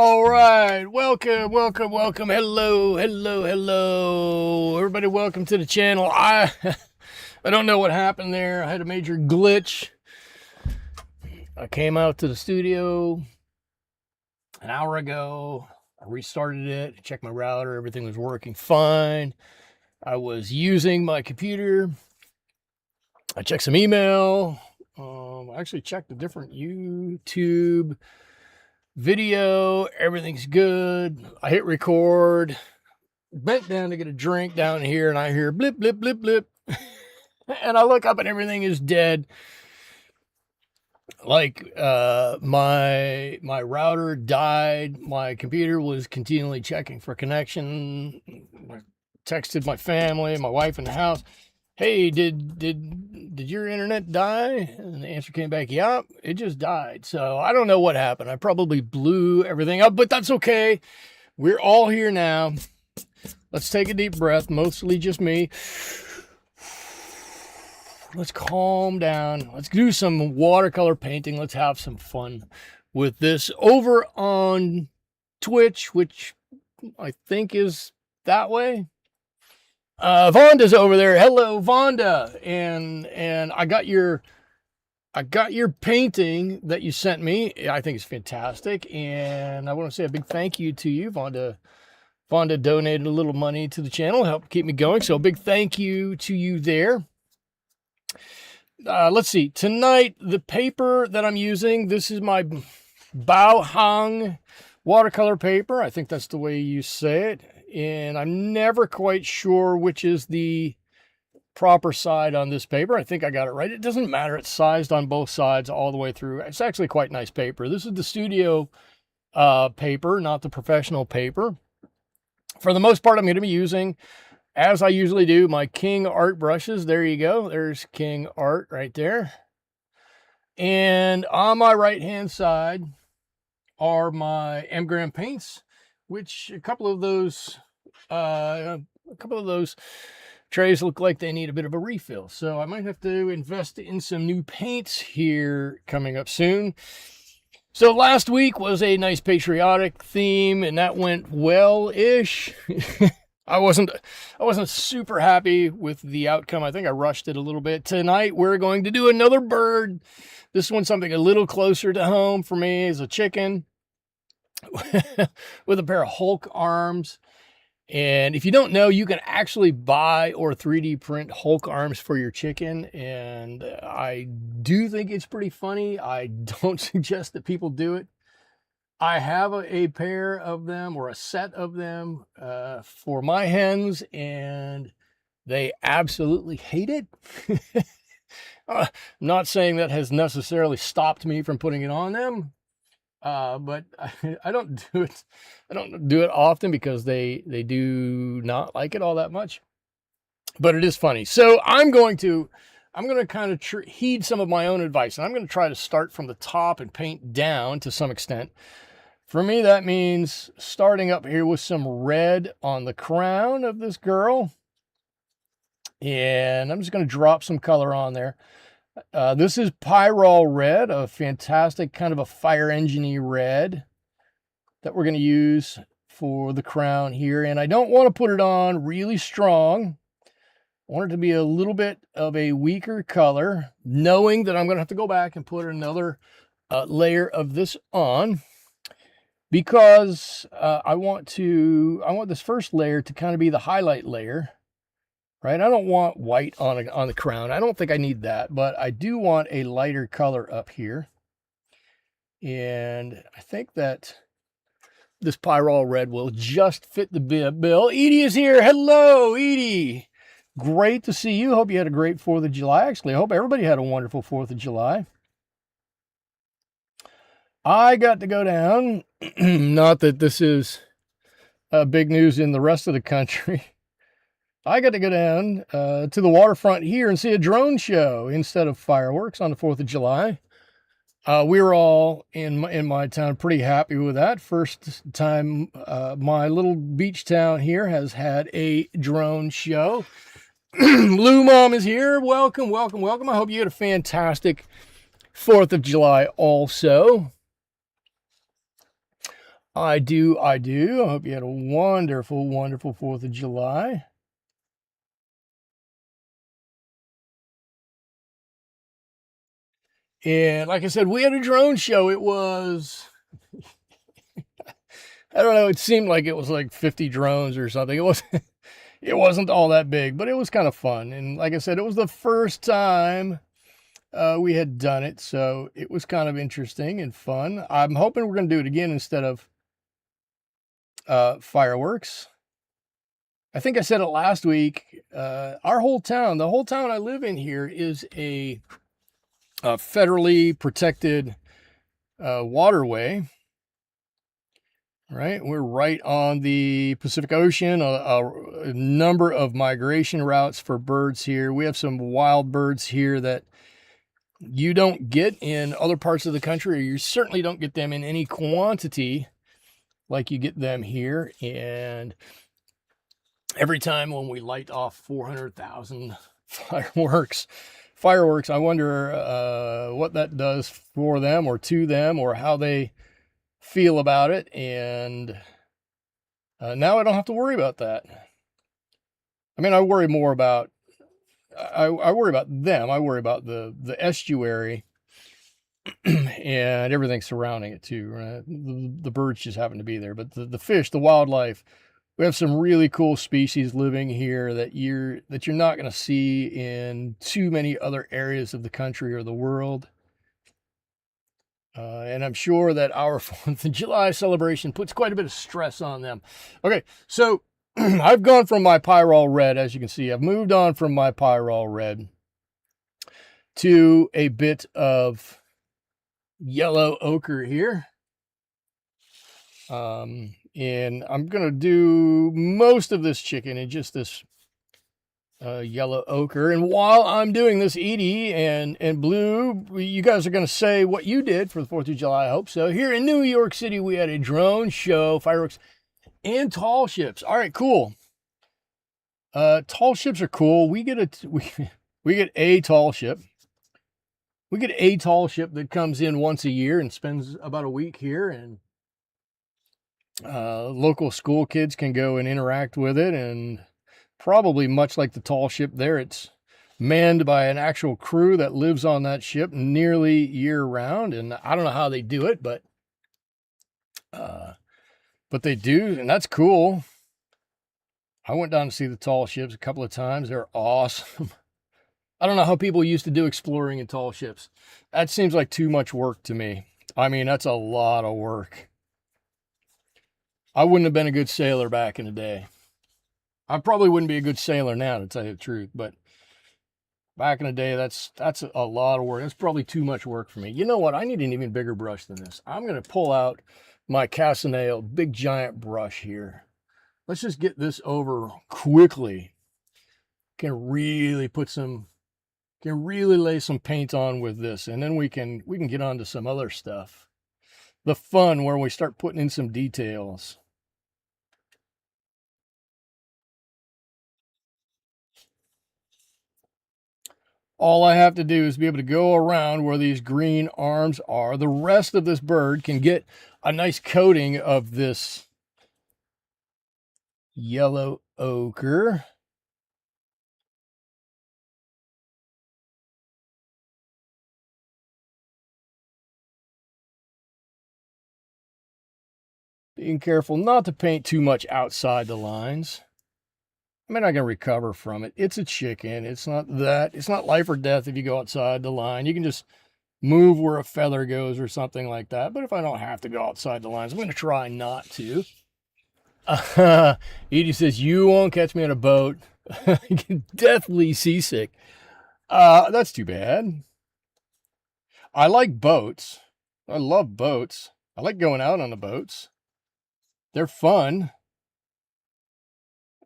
All right, welcome. Hello. Everybody, welcome to the channel. I don't know what happened there. I had a major glitch. I came out to the studio an hour ago. I restarted it, checked my router, everything was working fine. I was using my computer. I checked some email. I actually checked a different YouTube video. Everything's good. I hit record, bent down to get a drink down here, and I hear blip, blip, blip, blip. And I look up and everything is dead. Like my router died. My computer was continually checking for connection. I texted my family, my wife in the house. Hey, did your internet die? And the answer came back, yeah, it just died. So I don't know what happened. I probably blew everything up, but that's okay. We're all here now. Let's take a deep breath, mostly just me. Let's calm down. Let's do some watercolor painting. Let's have some fun with this over on Twitch, which I think is that way. Vonda's over there. Hello, Vonda. And I got your painting that you sent me. I think it's fantastic. And I want to say a big thank you to you, Vonda. Vonda donated a little money to the channel, helped keep me going. So a big thank you to you there. Let's see. Tonight, the paper that I'm using, this is my Baohang watercolor paper. I think that's the way you say it. And I'm never quite sure which is the proper side on this paper. I think I got it right. It doesn't matter. It's sized on both sides all the way through. It's actually quite nice paper. This is the studio paper, not the professional paper. For the most part, I'm going to be using, as I usually do, my King Art brushes. There you go. There's King Art right there. And on my right-hand side are my Engram paints, which a couple of those trays look like they need a bit of a refill. So I might have to invest in some new paints here coming up soon. So last week was a nice patriotic theme, and that went well-ish. I wasn't super happy with the outcome. I think I rushed it a little bit. Tonight we're going to do another bird. This one's something a little closer to home for me, is a chicken with a pair of Hulk arms. And if you don't know, you can actually buy or 3D print Hulk arms for your chicken. And I do think it's pretty funny. I don't suggest that people do it. I have a pair of them, or a set of them, for my hens, and they absolutely hate it. I'm not saying that has necessarily stopped me from putting it on them. But I don't do it. I don't do it often because they do not like it all that much. But it is funny. So I'm going to kind of heed some of my own advice, and I'm going to try to start from the top and paint down to some extent. For me, that means starting up here with some red on the crown of this girl, and I'm just going to drop some color on there. This is Pyrrole Red, a fantastic kind of a fire engine-y red that we're going to use for the crown here. And I don't want to put it on really strong. I want it to be a little bit of a weaker color, knowing that I'm going to have to go back and put another layer of this on, because I want this first layer to kind of be the highlight layer. Right, I don't want white on the crown. I don't think I need that, but I do want a lighter color up here. And I think that this Pyrrole Red will just fit the bill. Edie is here. Hello, Edie. Great to see you. Hope you had a great 4th of July. Actually, I hope everybody had a wonderful 4th of July. I got to go down. Not that this is big news in the rest of the country. I got to go down to the waterfront here and see a drone show instead of fireworks on the 4th of July. We were all in my town pretty happy with that. First time my little beach town here has had a drone show. Lou Mom is here. Welcome, welcome, welcome. I hope you had a fantastic 4th of July also. I do. I hope you had a wonderful, wonderful 4th of July. And like I said, we had a drone show. It was, I don't know, it seemed like it was like 50 drones or something. It wasn't all that big, but it was kind of fun. And like I said, it was the first time we had done it, so it was kind of interesting and fun. I'm hoping we're going to do it again instead of fireworks. I think I said it last week. Our whole town, the whole town I live in here, is a federally protected waterway. Right, we're right on the Pacific Ocean. A number of migration routes for birds here. We have some wild birds here that you don't get in other parts of the country, or you certainly don't get them in any quantity like you get them here. And every time when we light off 400,000 fireworks, I wonder what that does for them or to them, or how they feel about it. And now I don't have to worry about that. I mean, I worry more about I worry about them. I worry about the estuary and everything surrounding it too. Right? The birds just happen to be there, but the fish, the wildlife, we have some really cool species living here that you're not going to see in too many other areas of the country or the world. And I'm sure that our 4th of July celebration puts quite a bit of stress on them. Okay, so I've gone from my Pyrrole red, as you can see. I've moved on from my Pyrrole red to a bit of yellow ochre here. And I'm going to do most of this chicken in just this yellow ochre. And while I'm doing this, Edie and Blue, you guys are going to say what you did for the 4th of July, I hope so. Here in New York City, we had a drone show, fireworks, and tall ships. All right, cool. Tall ships are cool. We get a tall ship. We get a tall ship that comes in once a year and spends about a week here, and local school kids can go and interact with it. And probably much like the tall ship there, it's manned by an actual crew that lives on that ship nearly year round. And I don't know how they do it, but they do, and that's cool. I went down to see the tall ships a couple of times. They're awesome. I don't know how people used to do exploring in tall ships. That seems like too much work to me. I mean, that's a lot of work. I wouldn't have been a good sailor back in the day. I probably wouldn't be a good sailor now, to tell you the truth, but back in the day, that's a lot of work. That's probably too much work for me. You know what? I need an even bigger brush than this. I'm going to pull out my Casaneo big giant brush here. Let's just get this over quickly. Can really lay some paint on with this, and then we can get on to some other stuff. The fun where we start putting in some details. All I have to do is be able to go around where these green arms are. The rest of this bird can get a nice coating of this yellow ochre. Being careful not to paint too much outside the lines. I mean, I can recover from it. It's a chicken. It's not life or death if you go outside the line. You can just move where a feather goes or something like that. But if I don't have to go outside the lines, I'm going to try not to. Edie says, you won't catch me on a boat. I get deathly seasick. That's too bad. I like boats. I love boats. I like going out on the boats. They're fun.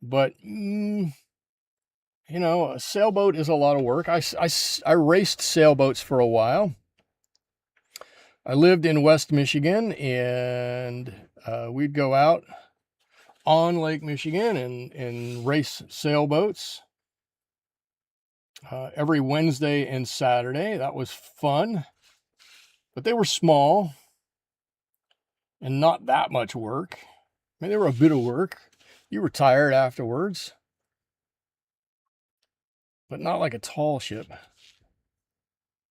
But, you know, a sailboat is a lot of work. I raced sailboats for a while. I lived in West Michigan, and we'd go out on Lake Michigan and race sailboats every Wednesday and Saturday. That was fun, but they were small. and not that much work. I mean, they were a bit of work. You were tired afterwards, but not like a tall ship.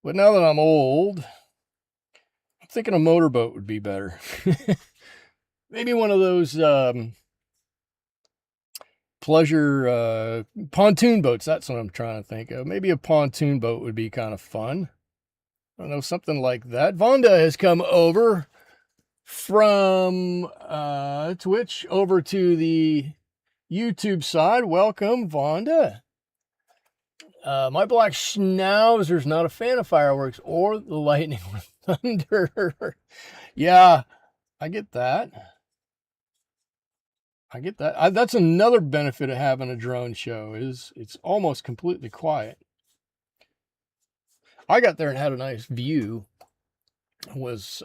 But now that I'm old, I'm thinking a motorboat would be better. Maybe one of those pleasure pontoon boats. That's what I'm trying to think of. Maybe a pontoon boat would be kind of fun. I don't know, something like that. Vonda has come over from Twitch over to the YouTube side. Welcome, Vonda. My black schnauzer's not a fan of fireworks or the lightning or thunder. Yeah, I get that. That's another benefit of having a drone show, is it's almost completely quiet. I got there and had a nice view. It was,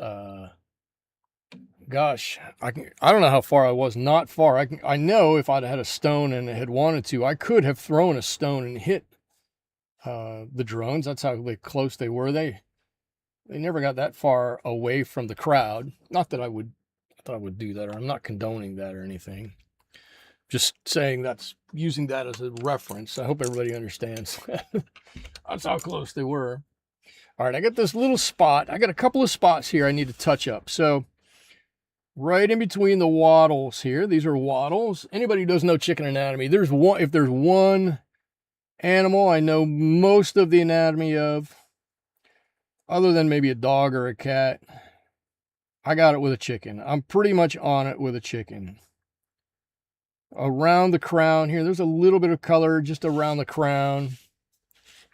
gosh, I don't know how far I was. Not far. I know if I'd had a stone and had wanted to, I could have thrown a stone and hit the drones. That's how close they were. They never got that far away from the crowd. Not that I would do that, or I'm not condoning that or anything. Just saying, that's using that as a reference. I hope everybody understands. That's how close they were. All right, I got this little spot. I got a couple of spots here I need to touch up. So right in between the wattles here, these are wattles. Anybody who doesn't know chicken anatomy, if there's one animal I know most of the anatomy of, other than maybe a dog or a cat, I got it with a chicken. I'm pretty much on it with a chicken. Around the crown here, there's a little bit of color just around the crown.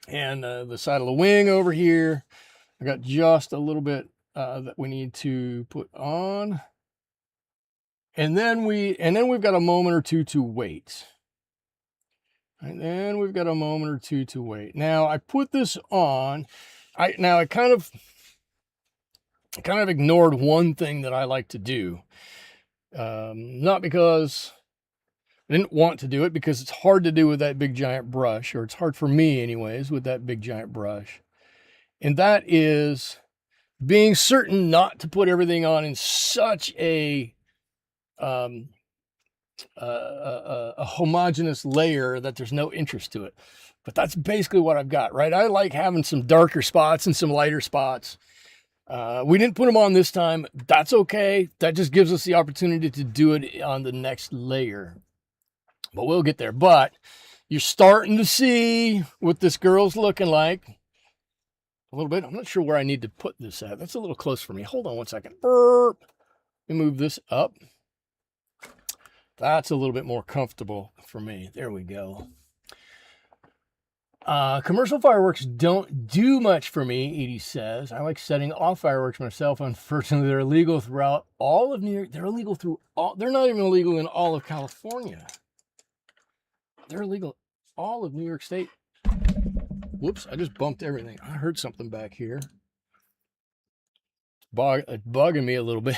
And the side of the wing over here, I got just a little bit that we need to put on. And then we've got a moment or two to wait. And then we've got a moment or two to wait. Now I put this on. I kind of ignored one thing that I like to do. Not because I didn't want to do it, because it's hard to do with that big giant brush, or it's hard for me anyways with that big giant brush. And that is being certain not to put everything on in such a homogeneous layer that there's no interest to it. But that's basically what I've got, right? I like having some darker spots and some lighter spots. We didn't put them on this time. That's okay. That just gives us the opportunity to do it on the next layer. But we'll get there. But you're starting to see what this girl's looking like. A little bit. I'm not sure where I need to put this at. That's a little close for me. Hold on one second. Burp. Let me move this up. That's a little bit more comfortable for me. There we go. Commercial fireworks don't do much for me, Edie says. I like setting off fireworks myself. Unfortunately, they're illegal throughout all of New York. They're illegal they're not even illegal in all of California. They're illegal all of New York State. Whoops, I just bumped everything. I heard something back here. It's bugging me a little bit.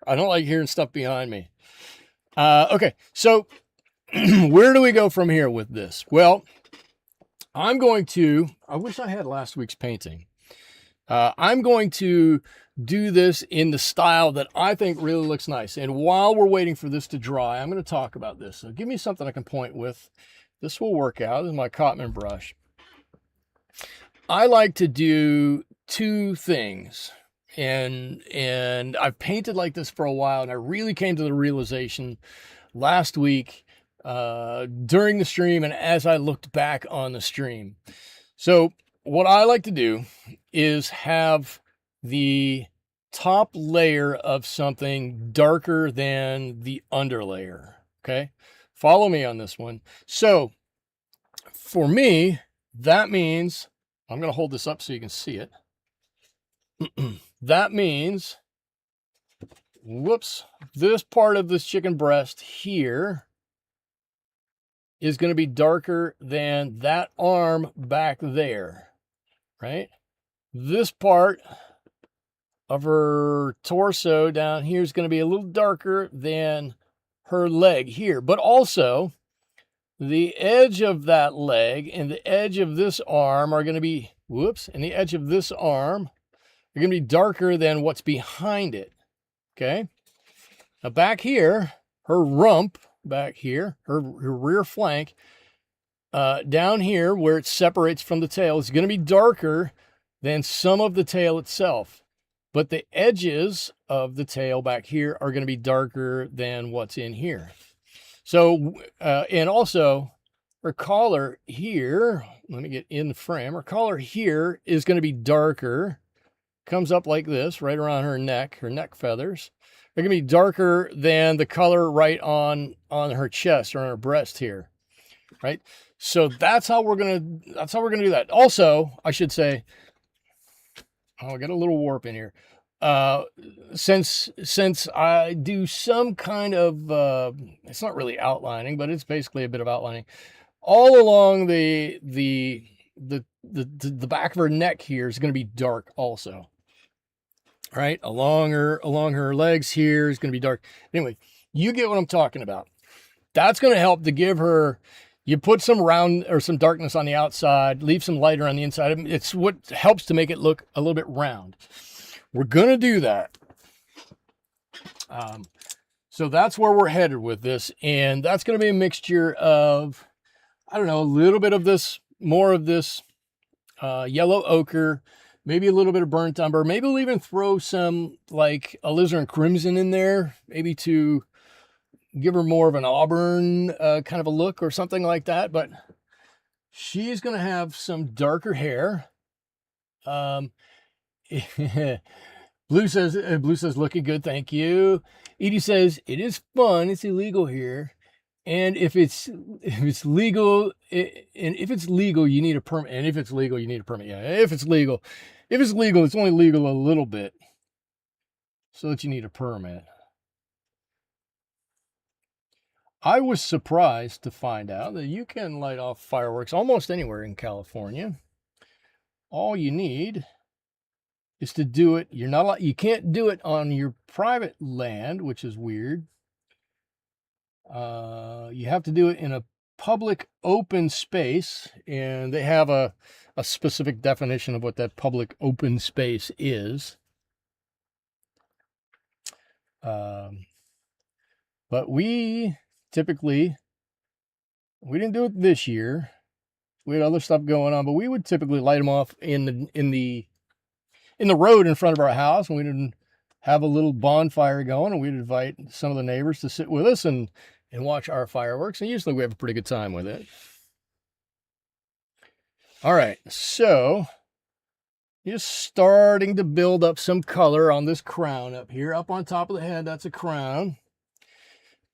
I don't like hearing stuff behind me. Okay, so where do we go from here with this? Well, I wish I had last week's painting. I'm going to do this in the style that I think really looks nice. And while we're waiting for this to dry, I'm going to talk about this. So give me something I can point with. This will work out. This is my Cotman brush. I like to do two things. And I've painted like this for a while, and I really came to the realization last week during the stream and as I looked back on the stream. So what I like to do is have the top layer of something darker than the underlayer. Okay, follow me on this one. So for me, that means, I'm going to hold this up so you can see it. That means, whoops, this part of this chicken breast here is going to be darker than that arm back there, right? This part of her torso down here is going to be a little darker than her leg here, but also the edge of that leg and the edge of this arm are going to be, and the edge of this arm are going to be darker than what's behind it. Okay. Now back here, her rump back here, her rear flank, down here where it separates from the tail is going to be darker than some of the tail itself. But the edges of the tail back here are going to be darker than what's in here. So, and also her collar here, let me get in the frame. Her collar here is going to be darker, comes up like this, right around her neck feathers. They're going to be darker than the color right on her chest or on her breast here, right? So that's how we're going to do that. Also, I should say, I'll get a little warp in here. Since I do some kind of, it's not really outlining, but it's basically a bit of outlining all along the back of her neck here is going to be dark also. Right? Along her legs here is going to be dark. Anyway, you get what I'm talking about. That's going to help to give her, you put some round or some darkness on the outside, leave some lighter on the inside. It's what helps to make it look a little bit round. We're going to do that. So that's where we're headed with this. And that's going to be a mixture of, I don't know, a little bit of this, more of this yellow ochre, maybe a little bit of burnt umber. Maybe we'll even throw some like alizarin crimson in there, maybe to give her more of an auburn kind of a look or something like that. But she's going to have some darker hair. Blue says, looking good, thank you. Edie says, it is fun, it's illegal here. And if it's legal, you need a permit. And if it's legal, you need a permit. Yeah, if it's legal, it's only legal a little bit, so that you need a permit. I was surprised to find out that you can light off fireworks almost anywhere in California. All you need is to do it. You can't do it on your private land, which is weird. You have to do it in a public open space, and they have a specific definition of what that public open space is. But we typically, we didn't do it this year. We had other stuff going on, but we would typically light them off in the road in front of our house, and we didn't have a little bonfire going, and we'd invite some of the neighbors to sit with us and watch our fireworks, and usually we have a pretty good time with it. All right, so just starting to build up some color on this crown up here, up on top of the head. That's a crown.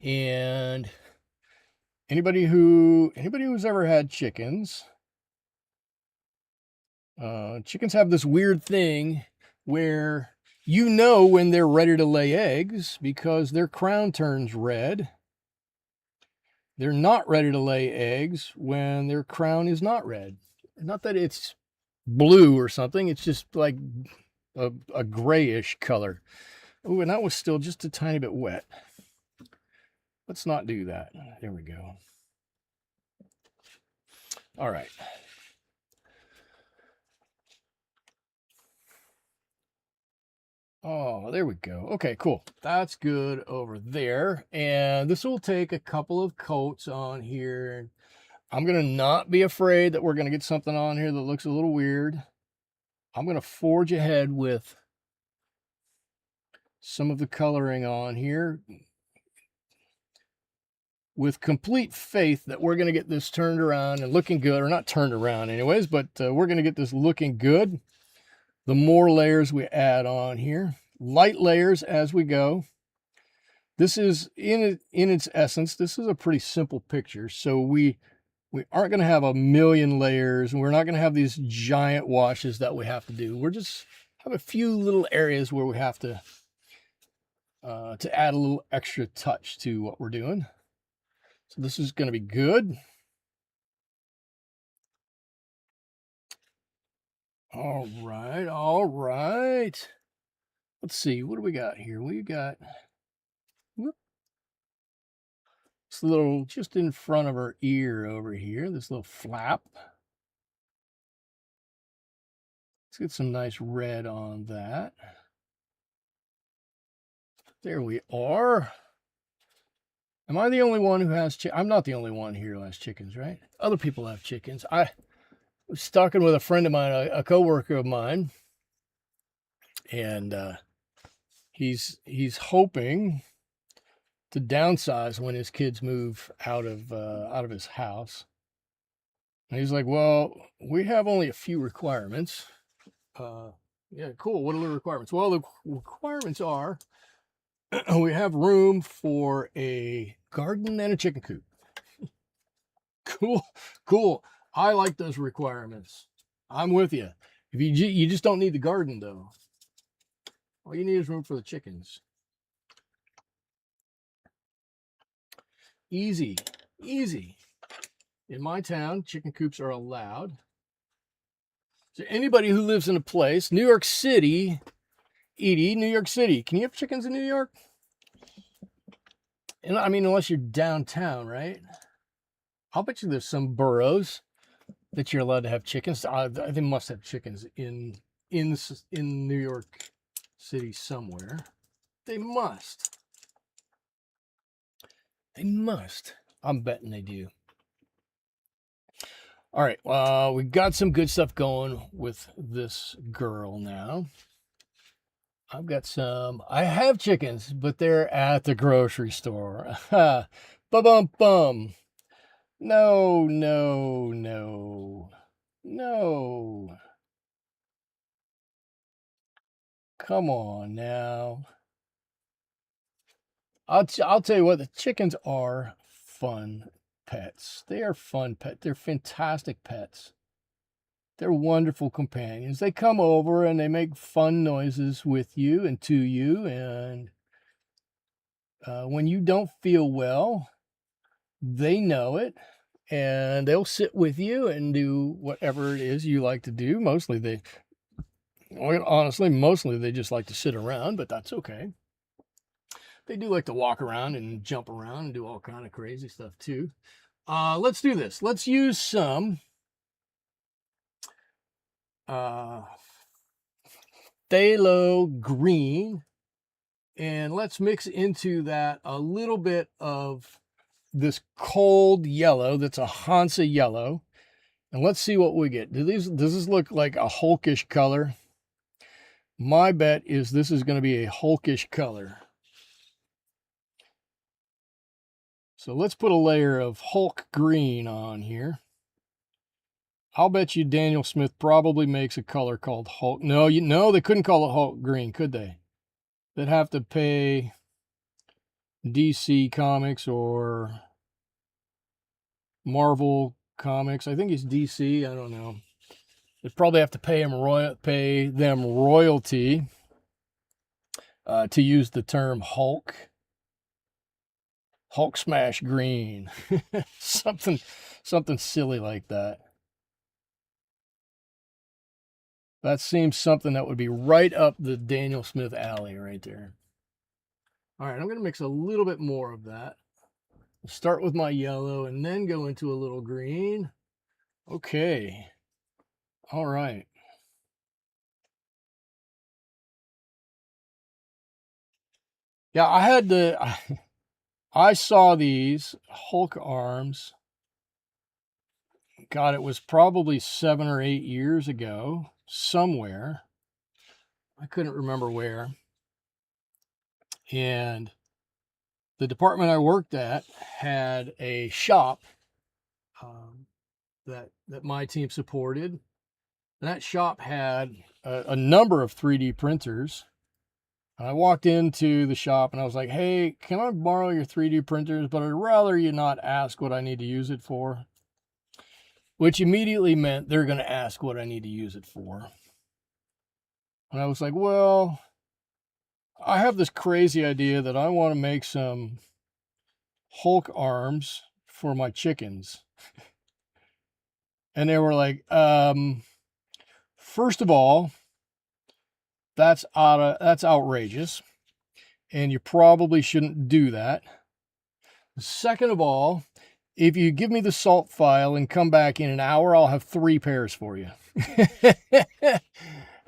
And anybody who's ever had chickens, chickens have this weird thing where you know when they're ready to lay eggs because their crown turns red. They're not ready to lay eggs when their crown is not red. Not that it's blue or something. It's just like a grayish color. Oh, and that was still just a tiny bit wet. Let's not do that. There we go. All right. Oh, there we go. Okay, cool. That's good over there. And this will take a couple of coats on here. I'm going to not be afraid that we're going to get something on here that looks a little weird. I'm going to forge ahead with some of the coloring on here with complete faith that we're going to get this turned around and looking good, or not turned around anyways, but we're going to get this looking good. The more layers we add on here, light layers as we go. This is in its essence, this is a pretty simple picture. So we aren't going to have a million layers, and we're not going to have these giant washes that we have to do. We're just have a few little areas where we have to add a little extra touch to what we're doing. So this is going to be good. All right, all right. Let's see, what do we got here? We got this little, just in front of her ear over here, this little flap. Let's get some nice red on that. There we are. Am I the only one who has I'm not the only one here who has chickens, right? Other people have chickens. I was talking with a friend of mine, a coworker of mine, and he's hoping to downsize when his kids move out of his house. And he's like, well, we have only a few requirements. Yeah, cool. What are the requirements? Well, the requirements are we have room for a garden and a chicken coop. Cool, cool. I like those requirements. I'm with you. If you just don't need the garden though. All you need is room for the chickens. Easy, easy. In my town, chicken coops are allowed. So anybody who lives in a place, New York City, Edie, New York City, can you have chickens in New York? And I mean, unless you're downtown, right? I'll bet you there's some boroughs that you're allowed to have chickens. They must have chickens in New York City somewhere. They must. They must. I'm betting they do. All right, we got some good stuff going with this girl now. I've got some. I have chickens, but they're at the grocery store. Bum. No, no, no, no. Come on now. I'll tell you what, the chickens are fun pets. They are fun pets. They're fantastic pets. They're wonderful companions. They come over and they make fun noises with you and to you. And when you don't feel well, they know it. And they'll sit with you and do whatever it is you like to do. Mostly they just like to sit around, but that's okay. They do like to walk around and jump around and do all kind of crazy stuff too. Let's do this. Let's use some phthalo green, and let's mix into that a little bit of this cold yellow that's a Hansa yellow, and let's see what we get. Does this look like a hulkish color? My bet is this is going to be a hulkish color. So let's put a layer of Hulk green on here. I'll bet you Daniel Smith probably makes a color called Hulk. No, they couldn't call it Hulk green, could they? They'd have to pay DC Comics or Marvel Comics. I think it's DC. I don't know. They'd probably have to pay them royalty to use the term Hulk. Hulk Smash Green. something silly like that. That seems something that would be right up the Daniel Smith alley right there. All right, I'm going to mix a little bit more of that. Start with my yellow and then go into a little green. Okay. All right. Yeah, I saw these Hulk arms. God, it was probably 7 or 8 years ago, somewhere. I couldn't remember where. And the department I worked at had a shop that my team supported. And that shop had a number of 3D printers. And I walked into the shop and I was like, hey, can I borrow your 3D printers? But I'd rather you not ask what I need to use it for. Which immediately meant they're going to ask what I need to use it for. And I was like, well, I have this crazy idea that I want to make some Hulk arms for my chickens. And they were like, first of all, that's outrageous. And you probably shouldn't do that. Second of all, if you give me the salt file and come back in an hour, I'll have 3 pairs for you.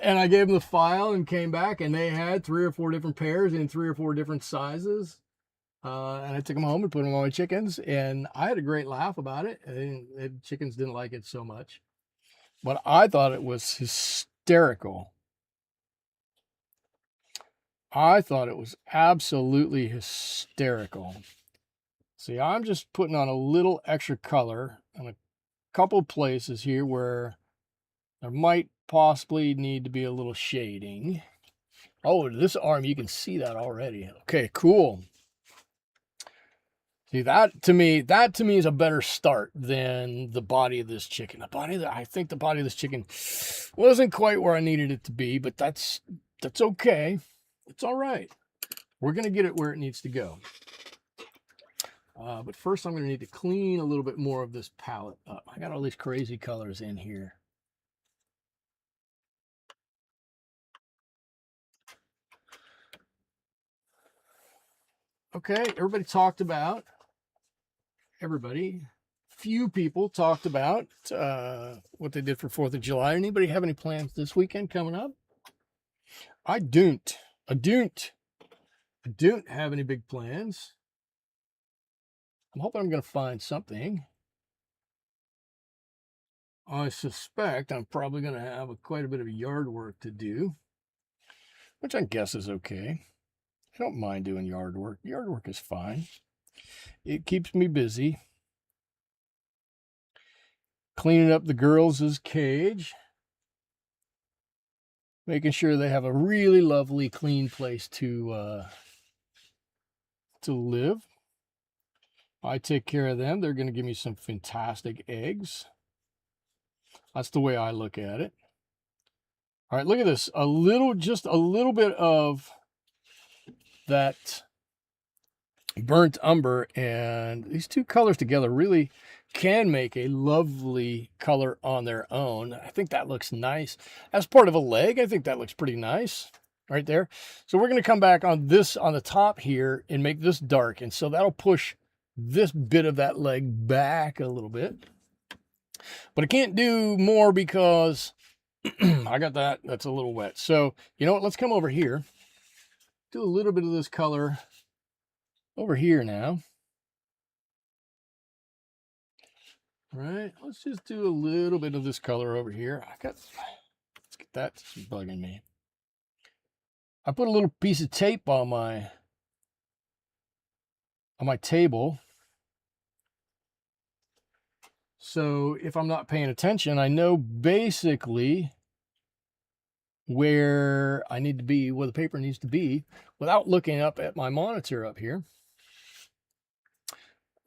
And I gave them the file and came back, and they had 3 or 4 different pairs in 3 or 4 different sizes. And I took them home and put them on my chickens, and I had a great laugh about it. The chickens didn't like it so much, but I thought it was hysterical. I thought it was absolutely hysterical. See, I'm just putting on a little extra color in a couple places here where there might possibly need to be a little shading. Oh, this arm, you can see that already. Okay, cool. See, that to me is a better start than the body of this chicken. I think the body of this chicken wasn't quite where I needed it to be, but that's okay. It's all right. We're going to get it where it needs to go. But first I'm going to need to clean a little bit more of this palette up. I got all these crazy colors in here. Okay, few people talked about what they did for 4th of July. Anybody have any plans this weekend coming up? I don't have any big plans. I'm hoping I'm going to find something. I suspect I'm probably going to have quite a bit of yard work to do, which I guess is okay. I don't mind doing yard work. Yard work is fine. It keeps me busy. Cleaning up the girls' cage. Making sure they have a really lovely, clean place to live. I take care of them. They're going to give me some fantastic eggs. That's the way I look at it. All right, look at this. Just a little bit of that burnt umber, and these two colors together really can make a lovely color on their own. I think that looks nice. As part of a leg, I think that looks pretty nice right there. So we're going to come back on this on the top here and make this dark, and so that'll push this bit of that leg back a little bit. But I can't do more because I got that's a little wet. So you know what, let's come over here, do a little bit of this color over here now. All right, let's just do a little bit of this color over here. Let's get that. It's bugging me. I put a little piece of tape on my table, so if I'm not paying attention, I know basically where I need to be, where the paper needs to be, without looking up at my monitor up here.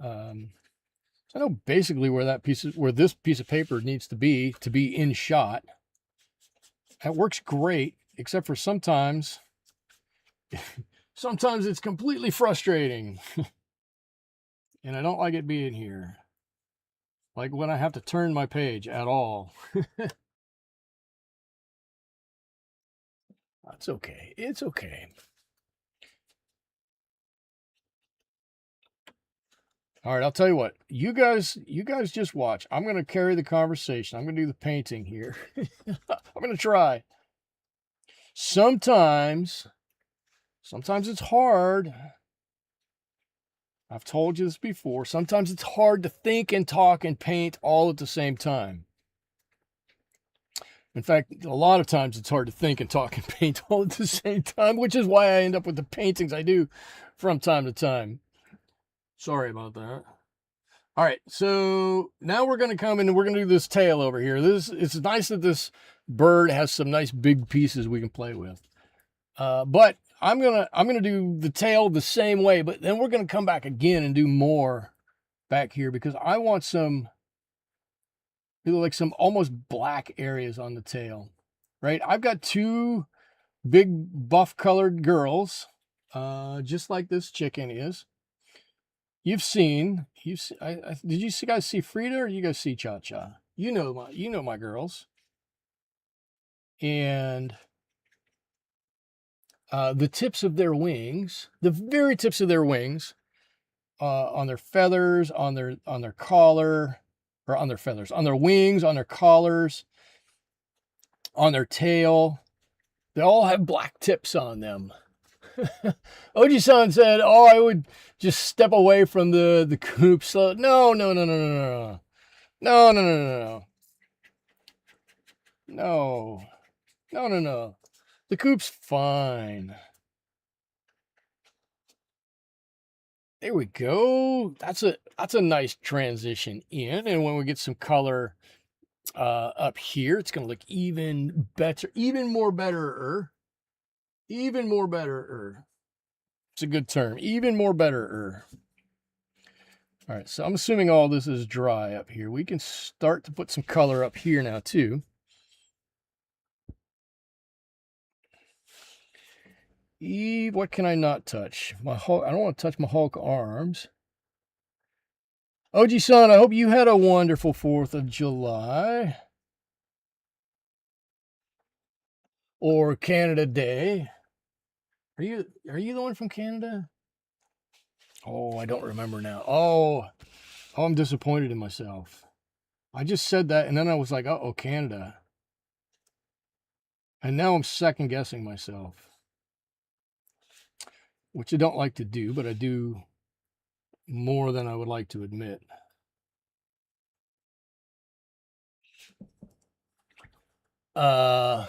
I know basically where this piece of paper needs to be in shot. That works great, except for sometimes it's completely frustrating. And I don't like it being here. Like when I have to turn my page at all. That's okay. It's okay. All right, I'll tell you what. You guys just watch. I'm going to carry the conversation. I'm going to do the painting here. I'm going to try. Sometimes it's hard. I've told you this before. Sometimes it's hard to think and talk and paint all at the same time. In fact, a lot of times it's hard to think and talk and paint all at the same time, which is why I end up with the paintings I do from time to time. Sorry about that. All right, so now we're going to come in and we're going to do this tail over here. It's nice that this bird has some nice big pieces we can play with. But I'm gonna do the tail the same way, but then we're gonna come back again and do more back here because I want some almost black areas on the tail, right? I've got 2 big buff colored girls, just like this chicken is. Did you guys see Frida or you guys see Cha Cha? You know my girls. And the tips of their wings, the very tips of their wings, on their feathers, on their collar, or on their feathers, on their wings, on their collars, on their tail, They all have black tips on them. Oji-san said, "Oh, I would just step away from the coop." So no, no, no, no, no, no, no, no, no, no, no, no, no, no. The coop's fine. There we go. That's a nice transition in, and when we get some color up here, it's gonna look even better, even more better, even more better. It's a good term. Even more better. All right, so I'm assuming all this is dry up here. We can start to put some color up here now too. Eve, what can I not touch? My Hulk, I don't want to touch my Hulk arms. Oji-san, I hope you had a wonderful 4th of July. Or Canada Day. Are you the one from Canada? Oh, I don't remember now. Oh, I'm disappointed in myself. I just said that and then I was like, uh-oh, Canada. And now I'm second guessing myself. Which I don't like to do, but I do more than I would like to admit. Now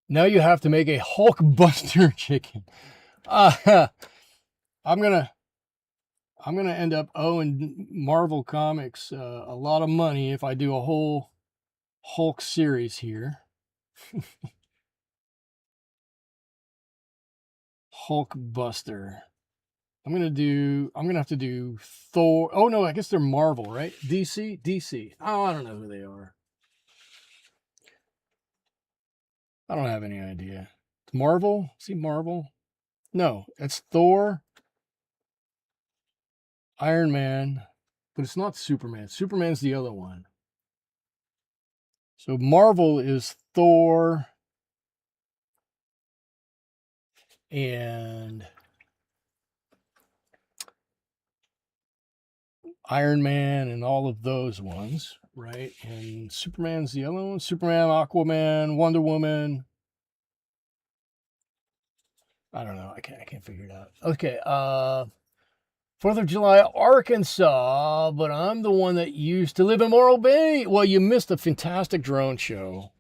you have to make a Hulk Buster chicken. I'm gonna end up owing Marvel Comics a lot of money if I do a whole Hulk series here. Hulk Buster. I'm gonna have to do Thor. Oh no, I guess they're Marvel, right? DC. Oh, I don't know who they are. I don't have any idea. It's Marvel? See Marvel? No, it's Thor, Iron Man, but it's not Superman. Superman's the other one. So Marvel is Thor and Iron Man and all of those ones, right? And Superman's the other one. Superman, Aquaman, Wonder Woman. I don't know. I can't figure it out. Okay, 4th of July, Arkansas, but I'm the one that used to live in Morro Bay. Well, you missed a fantastic drone show.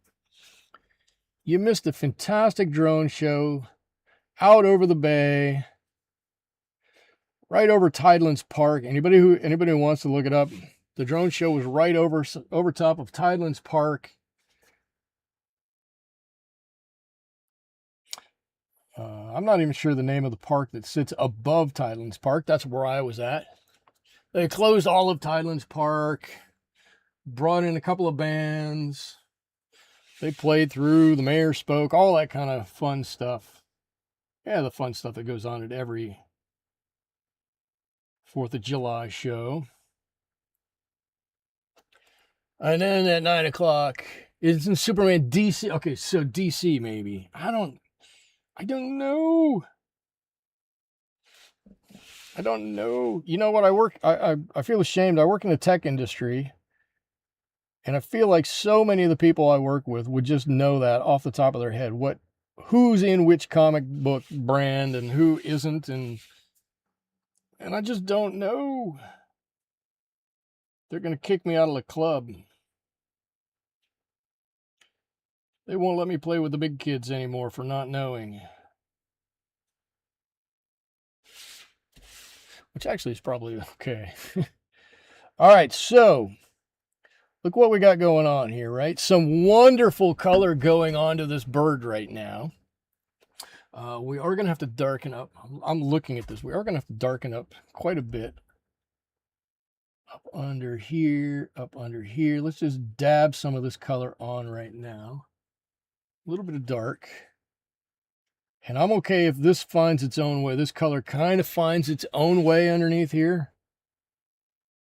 You missed a fantastic drone show out over the bay, right over Tidelands Park. Anybody who wants to look it up, the drone show was right over top of Tidelands Park. I'm not even sure the name of the park that sits above Tidelands Park. That's where I was at. They closed all of Tidelands Park, brought in a couple of bands. They played through, the mayor spoke, all that kind of fun stuff. Yeah, the fun stuff that goes on at every 4th of July show. And then at 9 o'clock, isn't Superman DC? Okay, so DC maybe. I don't know. I don't know. You know what? I feel ashamed. I work in the tech industry. And I feel like so many of the people I work with would just know that off the top of their head. Who's in which comic book brand and who isn't. And I just don't know. They're going to kick me out of the club. They won't let me play with the big kids anymore for not knowing. Which actually is probably okay. All right, so look what we got going on here, right? Some wonderful color going on to this bird right now. We are going to have to darken up. I'm looking at this. We are going to have to darken up quite a bit. Up under here, up under here. Let's just dab some of this color on right now. A little bit of dark. And I'm okay if this finds its own way. This color kind of finds its own way underneath here.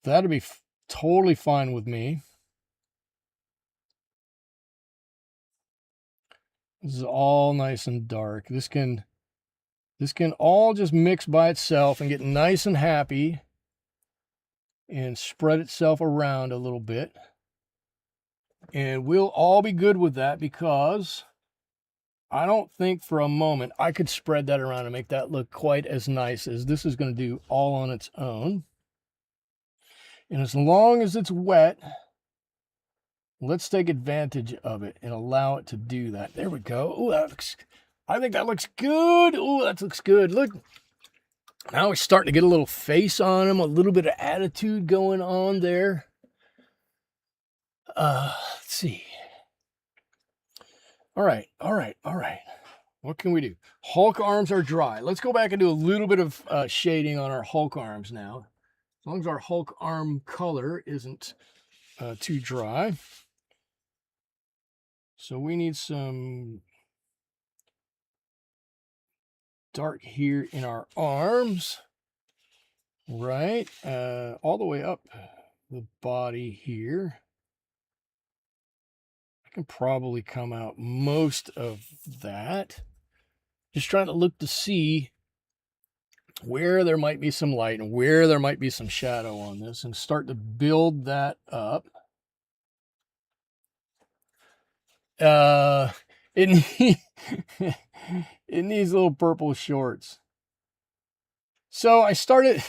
That'd be totally fine with me. This is all nice and dark. This can all just mix by itself and get nice and happy and spread itself around a little bit. And we'll all be good with that because I don't think for a moment I could spread that around and make that look quite as nice as this is going to do all on its own. And as long as it's wet, let's take advantage of it and allow it to do that. There we go. Oh, I think that looks good. Oh, that looks good. Look, now we're starting to get a little face on him, a little bit of attitude going on there. Let's see. All right. What can we do? Hulk arms are dry. Let's go back and do a little bit of shading on our Hulk arms now. As long as our Hulk arm color isn't too dry. So we need some dark here in our arms. Right. All the way up the body here. Can probably come out most of that. Just trying to look to see where there might be some light and where there might be some shadow on this and start to build that up. It needs little purple shorts. So I started...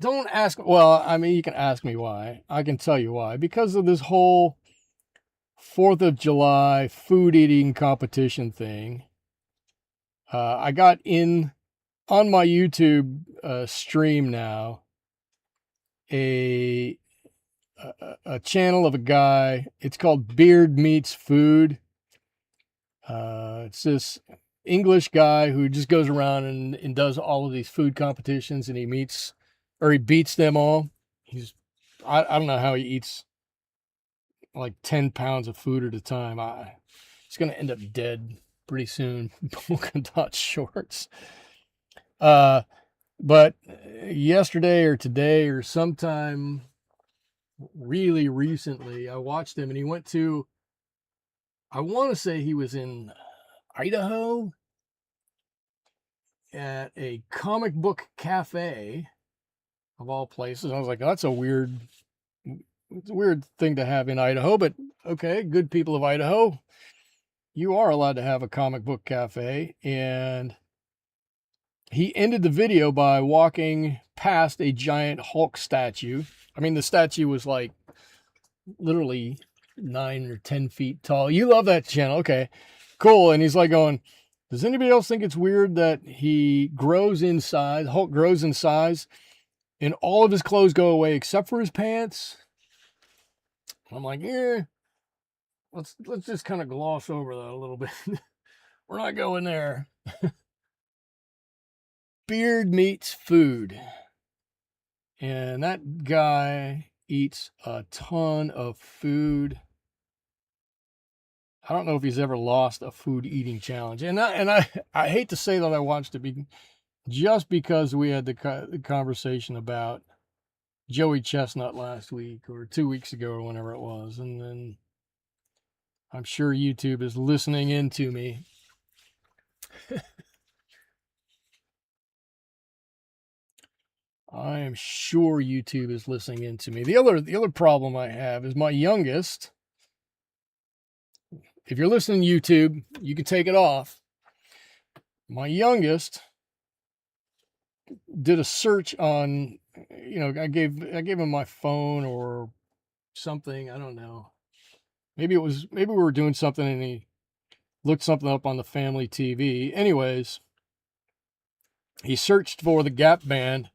Don't ask... Well, I mean, you can ask me why. I can tell you why. Because of this whole 4th of July food eating competition thing. I got in on my YouTube stream now a channel of a guy. It's called Beard Meets Food. It's this English guy who just goes around and does all of these food competitions, and he beats them all. I don't know how he eats like 10 pounds of food at a time. He's going to end up dead pretty soon. Polka dot shorts. But yesterday or today or sometime really recently, I watched him and he went to, I want to say he was in Idaho at a comic book cafe of all places. I was like, oh, that's it's a weird thing to have in Idaho, but okay, good people of Idaho. You are allowed to have a comic book cafe. And he ended the video by walking past a giant Hulk statue. I mean, the statue was like literally 9 or 10 feet tall. You love that channel. Okay, cool. And he's like going, does anybody else think it's weird that he grows in size, Hulk grows in size, and all of his clothes go away except for his pants? I'm like, yeah, let's just kind of gloss over that a little bit. We're not going there. Beard Meets Food. And that guy eats a ton of food. I don't know if he's ever lost a food eating challenge. And I hate to say that I watched it just because we had the conversation about Joey Chestnut last week or 2 weeks ago or whenever it was. And then I'm sure YouTube is listening in to me. I am sure YouTube is listening in to me. The other problem I have is my youngest. If you're listening to YouTube, you can take it off. My youngest did a search on, I gave him my phone or something. I don't know. Maybe we were doing something and he looked something up on the family TV. Anyways, he searched for the Gap Band.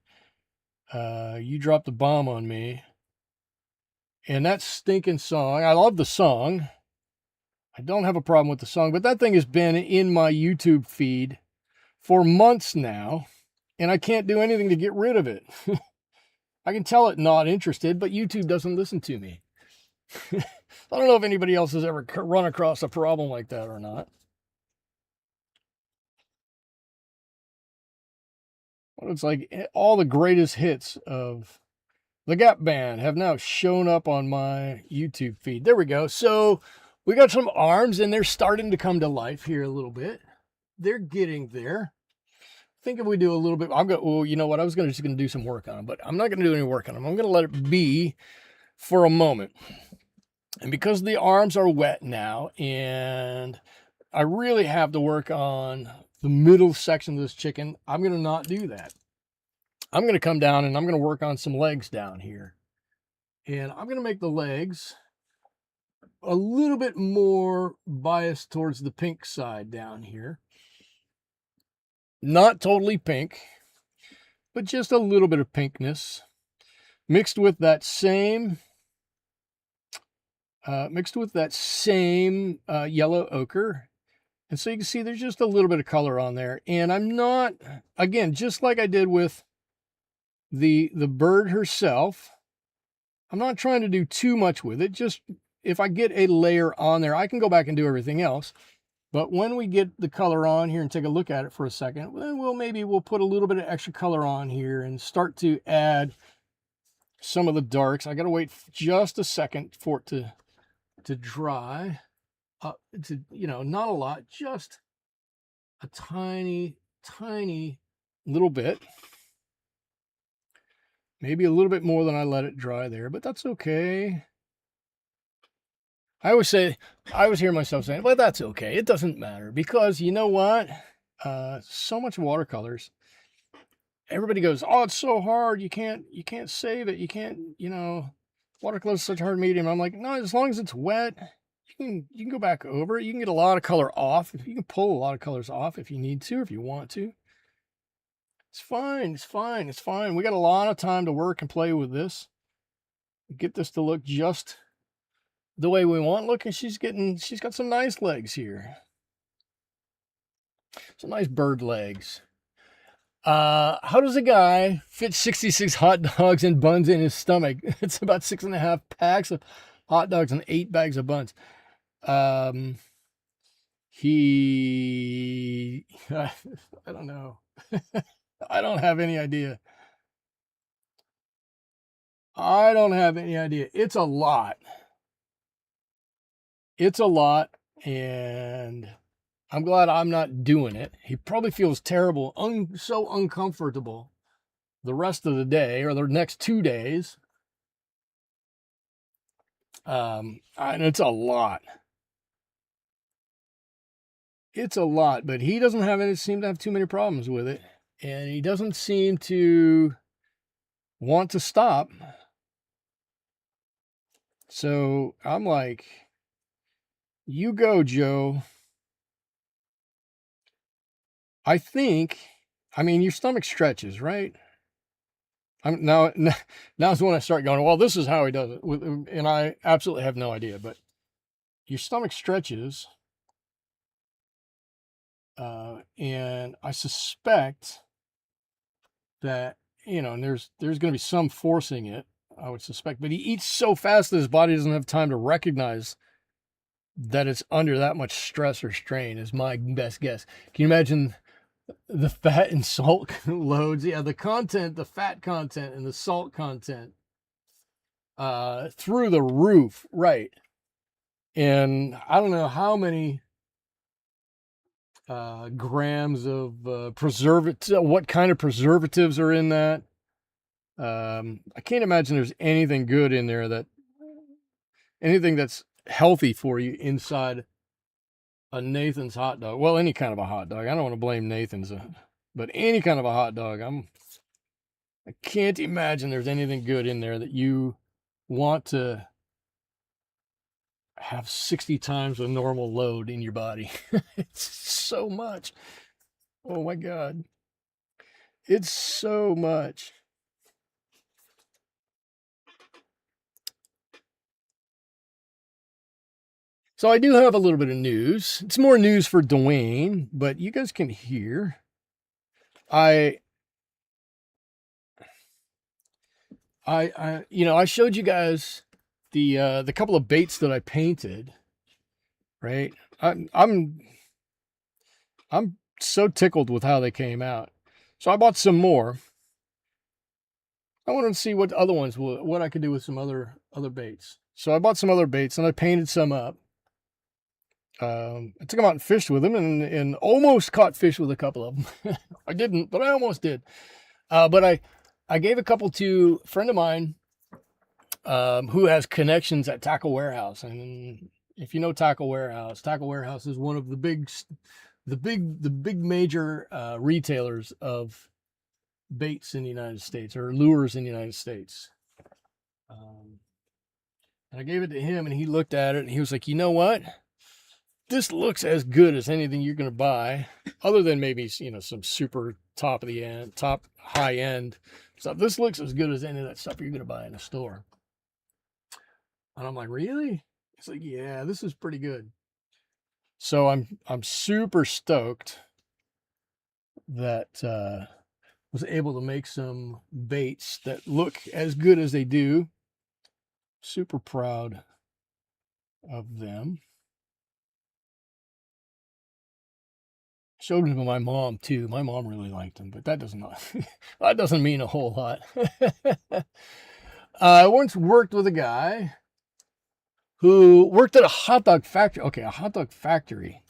You Dropped the Bomb on Me. And that stinking song, I love the song. I don't have a problem with the song, but that thing has been in my YouTube feed for months now, and I can't do anything to get rid of it. I can tell it not interested, but YouTube doesn't listen to me. I don't know if anybody else has ever run across a problem like that or not. It looks like all the greatest hits of the Gap Band have now shown up on my YouTube feed. There we go. So we got some arms, and they're starting to come to life here a little bit. They're getting there. I think if we do a little bit, you know what? I was just going to do some work on them, but I'm not going to do any work on them. I'm going to let it be for a moment. And because the arms are wet now, and I really have to work on the middle section of this chicken, I'm going to not do that. I'm going to come down and I'm going to work on some legs down here. And I'm going to make the legs a little bit more biased towards the pink side down here. Not totally pink, but just a little bit of pinkness mixed with that same yellow ochre. And so you can see there's just a little bit of color on there. And I'm not, again, just like I did with the bird herself, I'm not trying to do too much with it. Just if I get a layer on there, I can go back and do everything else. But when we get the color on here and take a look at it for a second, then we'll put a little bit of extra color on here and start to add some of the darks. I got to wait just a second for it to dry. Not a lot, just a tiny little bit. Maybe a little bit more than I let it dry there, but that's okay. I always hear myself saying, well, that's okay. It doesn't matter, because you know what? So much watercolors. Everybody goes, oh, it's so hard. You can't save it. You can't, watercolor is such a hard medium. I'm like, no, as long as it's wet, you can go back over it. You can get a lot of color off. You can pull a lot of colors off if you need to, if you want to. It's fine. It's fine. It's fine. We got a lot of time to work and play with this. Get this to look just the way we want. Look, and she's got some nice legs here. Some nice bird legs. How does a guy fit 66 hot dogs and buns in his stomach? It's about 6.5 packs of hot dogs and 8 bags of buns. I don't know. I don't have any idea. I don't have any idea. It's a lot. It's a lot, and I'm glad I'm not doing it. He probably feels terrible, so uncomfortable the rest of the day or the next 2 days. And it's a lot. It's a lot, but he doesn't seem to have too many problems with it. And he doesn't seem to want to stop. So I'm like, you go, Joe. Your stomach stretches, right? Now is when I start going, well, this is how he does it. And I absolutely have no idea, but your stomach stretches. And I suspect that, and there's going to be some forcing it, I would suspect, but he eats so fast that his body doesn't have time to recognize that it's under that much stress or strain, is my best guess. Can you imagine the fat and salt loads? Yeah, the fat content and the salt content through the roof, right? And I don't know how many grams of preservatives, what kind of preservatives are in that. I can't imagine there's anything good in there, anything that's healthy for you inside a Nathan's hot dog. Well, any kind of a hot dog. I don't want to blame Nathan's, but any kind of a hot dog. I can't imagine there's anything good in there that you want to have 60 times the normal load in your body. It's so much. Oh my God. It's so much. So I do have a little bit of news. It's more news for Dwayne, but you guys can hear. I showed you guys the couple of baits that I painted, right? I'm so tickled with how they came out. So I bought some more. I wanted to see what other ones, what I could do with some other baits. So I bought some other baits and I painted some up. I took them out and fished with them and almost caught fish with a couple of them. I didn't, but I almost did. But I gave a couple to a friend of mine who has connections at Tackle Warehouse. And If you know Tackle Warehouse is one of the big major retailers of baits in the United States, or lures in the United States. Um, and I gave it to him, and he looked at it, and he was like, "You know what? This looks as good as anything you're going to buy, other than maybe some super top high end stuff. This looks as good as any of that stuff you're going to buy in a store." And I'm like, "Really?" He's like, "Yeah, this is pretty good." So I'm super stoked that was able to make some baits that look as good as they do. Super proud of them. Showed them to my mom too. My mom really liked them, but that doesn't mean a whole lot. I once worked with a guy who worked at a hot dog factory. Okay, a hot dog factory.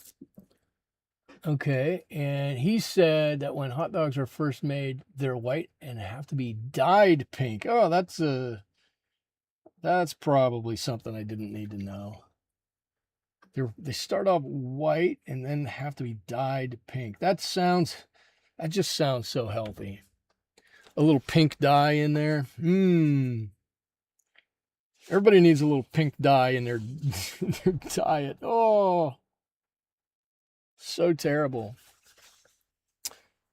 Okay, and he said that when hot dogs are first made, they're white and have to be dyed pink. Oh, that's probably something I didn't need to know. They start off white and then have to be dyed pink. That just sounds so healthy. A little pink dye in there. Everybody needs a little pink dye in their diet. Oh, so terrible.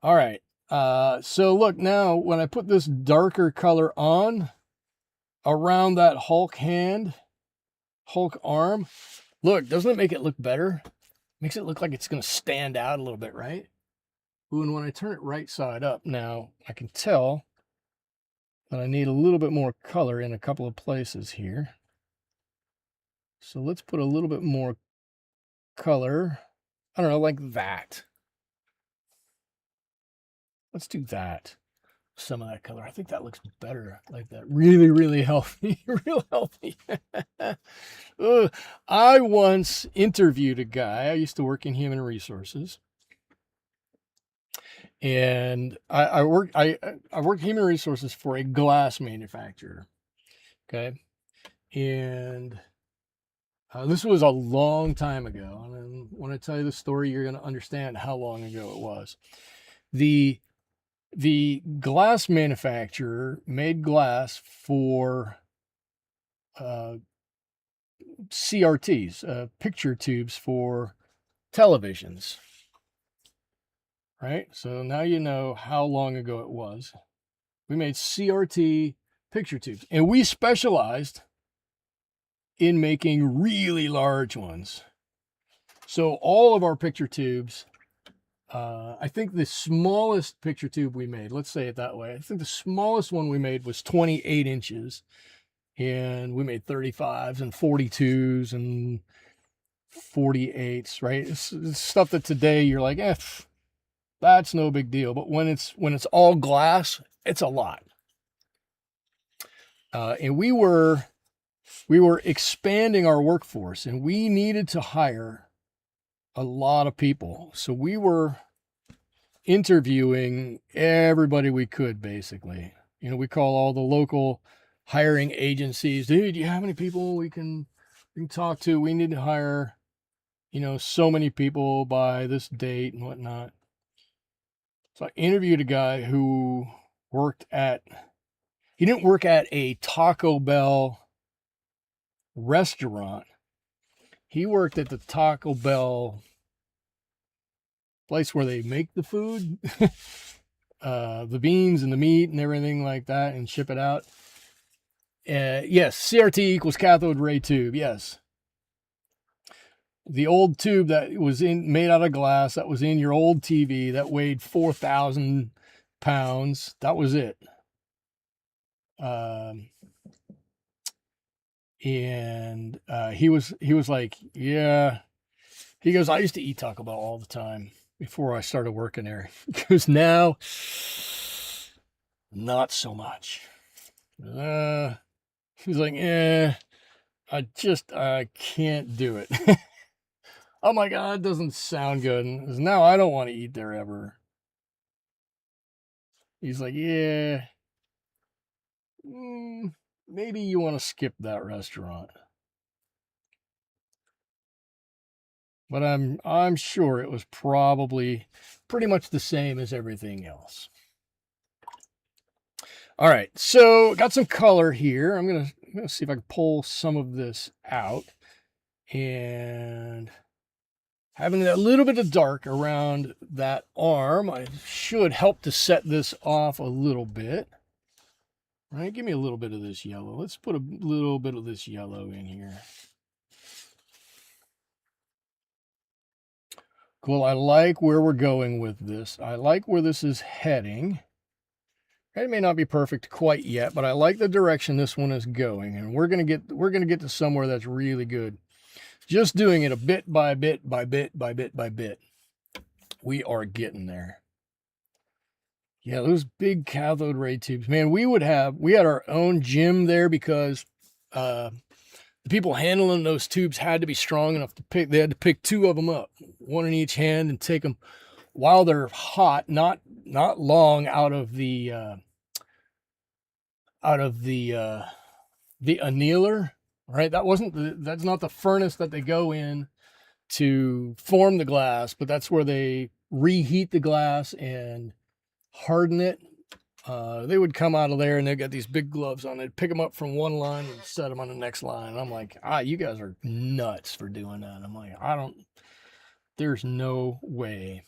All right. So look, now when I put this darker color on around that Hulk arm, look, doesn't it make it look better? Makes it look like it's going to stand out a little bit, right? Ooh, and when I turn it right side up now, I can tell that I need a little bit more color in a couple of places here. So let's put a little bit more color. I don't know, like that. Let's do that. Some of that color. I think that looks better like that. Really, really healthy. Real healthy. I once interviewed a guy. I used to work in human resources. And I worked human resources for a glass manufacturer. Okay. And this was a long time ago. And when I tell you the story, you're going to understand how long ago it was. The glass manufacturer made glass for CRTs, picture tubes for televisions. Right? So now you know how long ago it was. We made CRT picture tubes, and we specialized in making really large ones. So all of our picture tubes, I think the smallest picture tube we made, let's say it that way, I think the smallest one we made was 28 inches. And we made 35s and 42s and 48s, right? It's stuff that today you're like, that's no big deal. But when it's all glass, it's a lot. And we were expanding our workforce, and we needed to hire a lot of people. So we were interviewing everybody we could, basically. We call all the local hiring agencies. Dude, do you have any people we can talk to? We need to hire, so many people by this date and whatnot. So I interviewed a guy who he didn't work at a Taco Bell restaurant. He worked at the Taco Bell place where they make the food, the beans and the meat and everything like that, and ship it out. Yes, CRT equals cathode ray tube. Yes. The old tube that was made out of glass, that was in your old TV, that weighed 4,000 pounds. That was it. And he was like, yeah. He goes, I used to eat Taco Bell all the time before I started working there. He goes, now, not so much. He's like, I can't do it. I'm like, it doesn't sound good. And now I don't want to eat there ever. He's like, yeah, maybe you want to skip that restaurant. but I'm sure it was probably pretty much the same as everything else. All right, so got some color here. I'm gonna see if I can pull some of this out, and having a little bit of dark around that arm, I should help to set this off a little bit. Right, give me a little bit of this yellow. Let's put a little bit of this yellow in here. Cool, I like where we're going with this. I like where this is heading. It may not be perfect quite yet, but I like the direction this one is going, and we're gonna get to somewhere that's really good. Just doing it a bit by bit by bit by bit by bit. We are getting there. Yeah, those big cathode ray tubes, man. We had our own gym there because the people handling those tubes had to be strong enough to pick. They had to pick two of them up, one in each hand, and take them while they're hot, not long out of the annealer. Right, that's not the furnace that they go in to form the glass, but that's where they reheat the glass and harden it. They would come out of there and they got these big gloves on. They'd pick them up from one line and set them on the next line. And I'm like, you guys are nuts for doing that. I'm like, there's no way.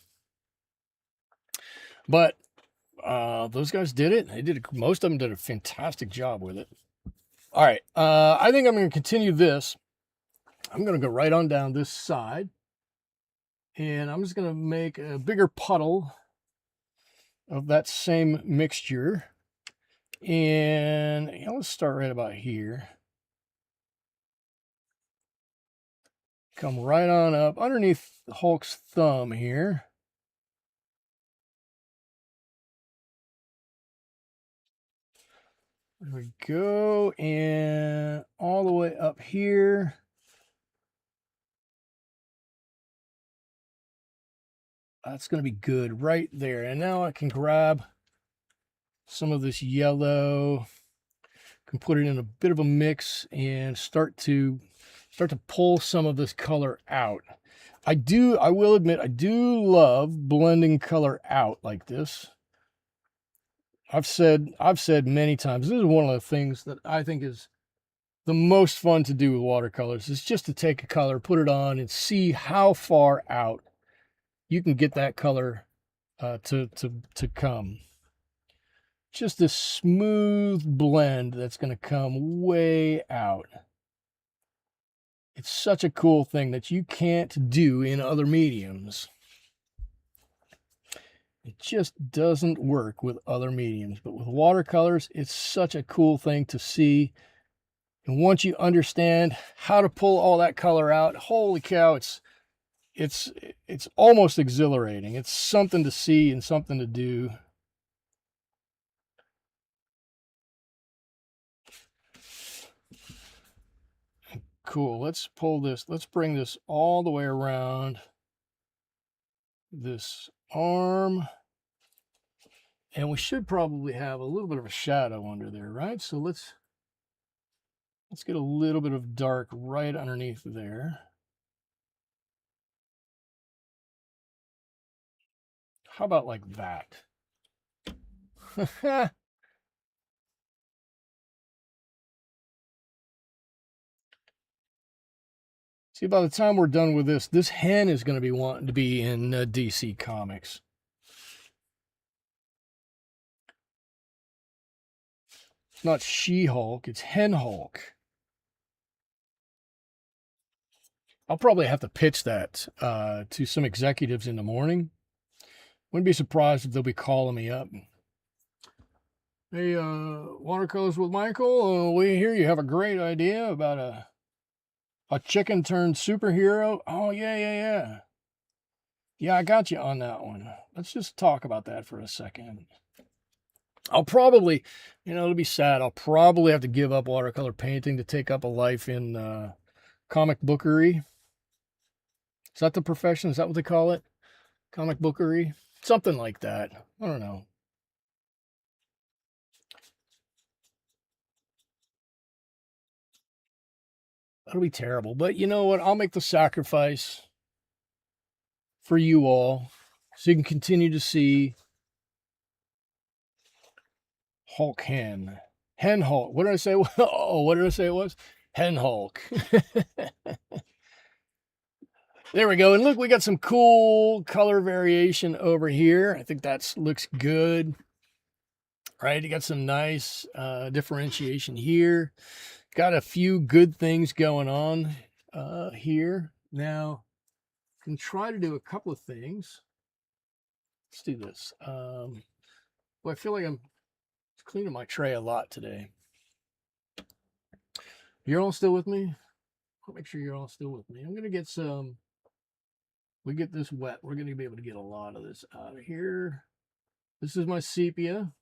But those guys did it. Most of them did a fantastic job with it. All right, I think I'm going to continue this. I'm going to go right on down this side, and I'm just going to make a bigger puddle of that same mixture. And let's start right about here. Come right on up underneath Hulk's thumb here. There we go. And all the way up here. That's going to be good right there. And now I can grab some of this yellow, can put it in a bit of a mix and start to pull some of this color out. I will admit, I do love blending color out like this. I've said many times, this is one of the things that I think is the most fun to do with watercolors, is just to take a color, put it on, and see how far out you can get that color to come. Just this smooth blend that's going to come way out. It's such a cool thing that you can't do in other mediums. It just doesn't work with other mediums. But with watercolors, it's such a cool thing to see. And once you understand how to pull all that color out, holy cow, it's almost exhilarating. It's something to see and something to do. Cool, let's pull this, let's bring this all the way around this arm. And we should probably have a little bit of a shadow under there, right? So let's get a little bit of dark right underneath there. How about like that? See, by the time we're done with this hen is going to be wanting to be in DC Comics. It's not She-Hulk, it's Hen-Hulk. I'll probably have to pitch that to some executives in the morning. Wouldn't be surprised if they'll be calling me up. Hey, Watercolors with Michael, we hear you have a great idea about a chicken turned superhero. Oh, yeah. Yeah, I got you on that one. Let's just talk about that for a second. I'll probably, it'll be sad. I'll probably have to give up watercolor painting to take up a life in comic bookery. Is that the profession? Is that what they call it? Comic bookery? Something like that. I don't know. That'll be terrible. But you know what? I'll make the sacrifice. for you all so you can continue to see Hulk Hen. Hen Hulk. What did I say? Oh, what did I say it was? Hen Hulk. There we go. And look, we got some cool color variation over here. I think that looks good. Right? You got some nice differentiation here. Got a few good things going on here. Now, I can try to do a couple of things. Let's do this. Well, I feel like I'm cleaning my tray a lot today. You're all still with me? I'll make sure you're all still with me. I'm going to get some, we get this wet. We're going to be able to get a lot of this out of here. This is my sepia.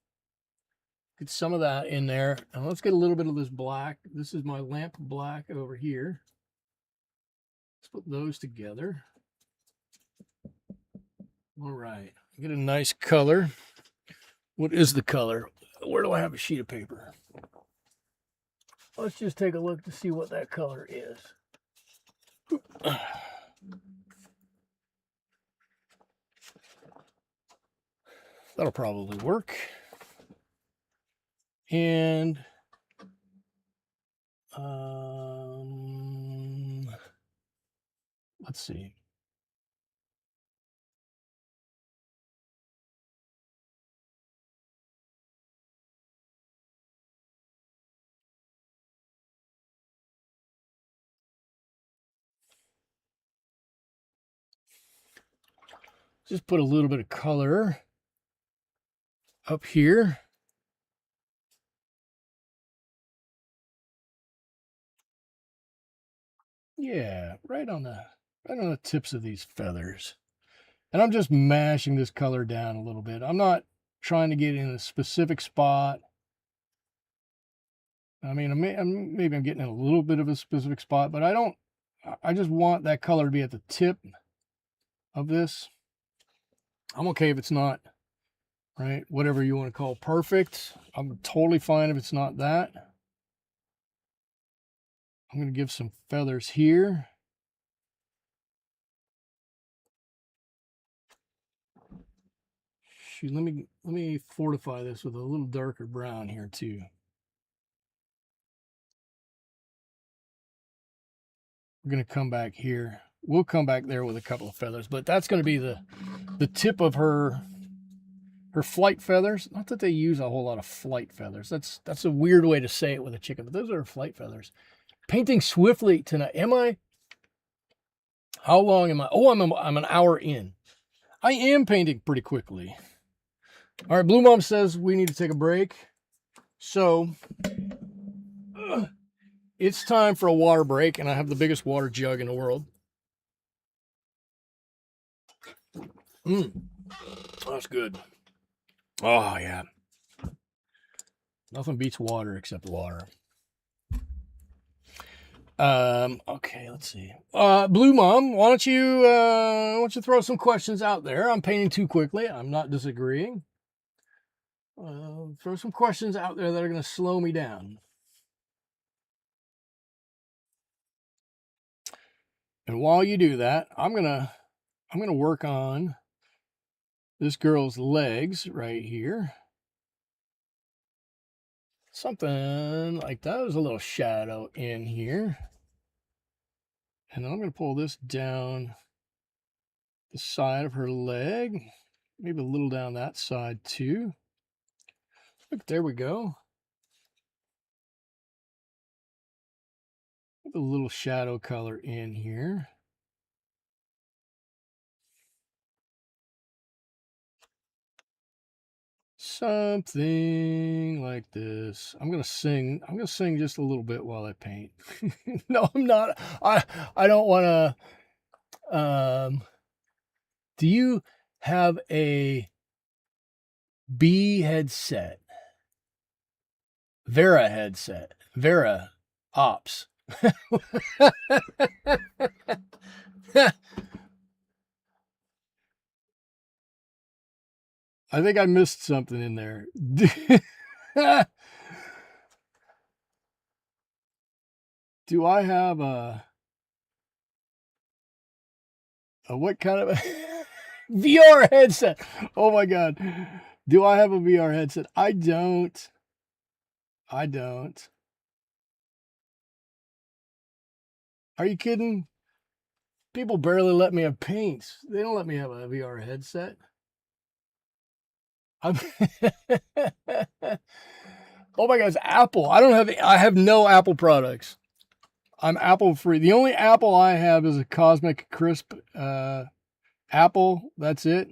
Get some of that in there. And let's get a little bit of this black. This is my lamp black over here. Let's put those together. All right. Get a nice color. What is the color? Where do I have a sheet of paper? Let's just take a look to see what that color is. That'll probably work. And let's see. Just put a little bit of color up here. Yeah, right on the tips of these feathers. And I'm just mashing this color down a little bit. I'm not trying to get in a specific spot. I mean, maybe I'm getting in a little bit of a specific spot, but I just want that color to be at the tip of this. I'm okay if it's not, right? Whatever you want to call perfect. I'm totally fine if it's not that. I'm going to give some feathers here. Shoot, let me fortify this with a little darker brown here too. We're going to come back here. We'll come back there with a couple of feathers, but that's going to be the tip of her flight feathers. Not that they use a whole lot of flight feathers. That's a weird way to say it with a chicken, but those are her flight feathers. Painting swiftly tonight. Am I? How long am I? Oh, I'm an hour in. I am painting pretty quickly. All right, Blue Mom says we need to take a break. So it's time for a water break, and I have the biggest water jug in the world. That's good. Oh, yeah. Nothing beats water except water. Okay, let's see. Blue Mom, why don't you throw some questions out there? I'm painting too quickly. I'm not disagreeing. Throw some questions out there that are going to slow me down. And while you do that, I'm gonna work on this girl's legs right here. Something like that. There's a little shadow in here. And then I'm going to pull this down the side of her leg. Maybe a little down that side too. Look, there we go. Put a little shadow color in here. Something like this. I'm gonna sing just a little bit while I paint. No, I'm not. I don't want to. Do you have a B headset? Vera headset. Vera Ops. I think I missed something in there. Do I have a what kind of VR headset. Oh my God. Do I have a VR headset? I don't. I don't. Are you kidding? People barely let me have paints. They don't let me have a VR headset. I'm oh my God, it's Apple. I have no Apple products. I'm Apple free. The only Apple I have is a Cosmic Crisp Apple. That's it.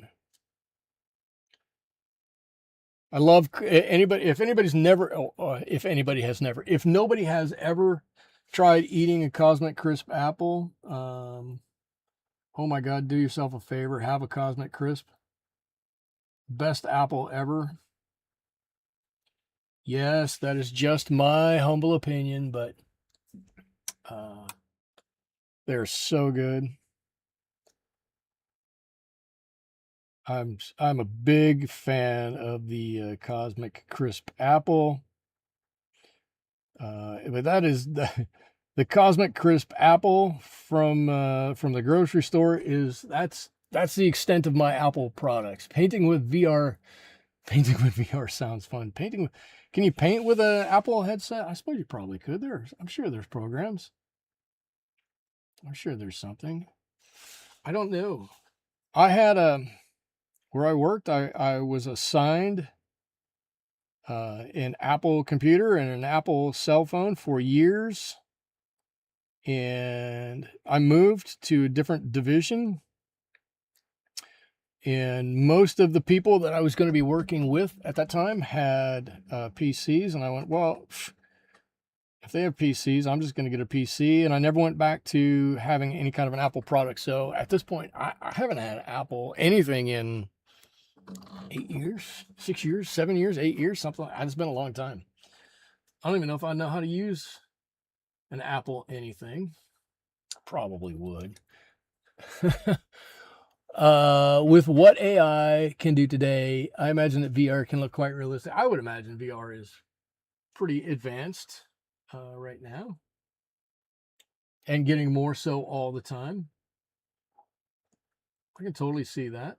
I love anybody. If anybody's never, if nobody has ever tried eating a Cosmic Crisp apple, oh my God, do yourself a favor. Have a Cosmic Crisp. Best apple ever. Yes, that is just my humble opinion, but uh, they're so good. I'm a big fan of the Cosmic Crisp apple. But that is the Cosmic Crisp apple from the grocery store is that's the extent of my Apple products. Painting with VR sounds fun. Can you paint with an Apple headset? I suppose you probably could. I'm sure there's programs. I'm sure there's something. I don't know. I had where I worked. I was assigned an Apple computer and an Apple cell phone for years. And I moved to a different division. And most of the people that I was going to be working with at that time had PCs. And I went, well, if they have PCs, I'm just going to get a PC. And I never went back to having any kind of an Apple product. So at this point, I haven't had Apple anything in 8 years, 6 years, 7 years, 8 years, something like that. It's been a long time. I don't even know if I know how to use an Apple anything. Probably would. With what AI can do today, I imagine that VR can look quite realistic. I would imagine VR is pretty advanced right now and getting more so all the time. I can totally see that.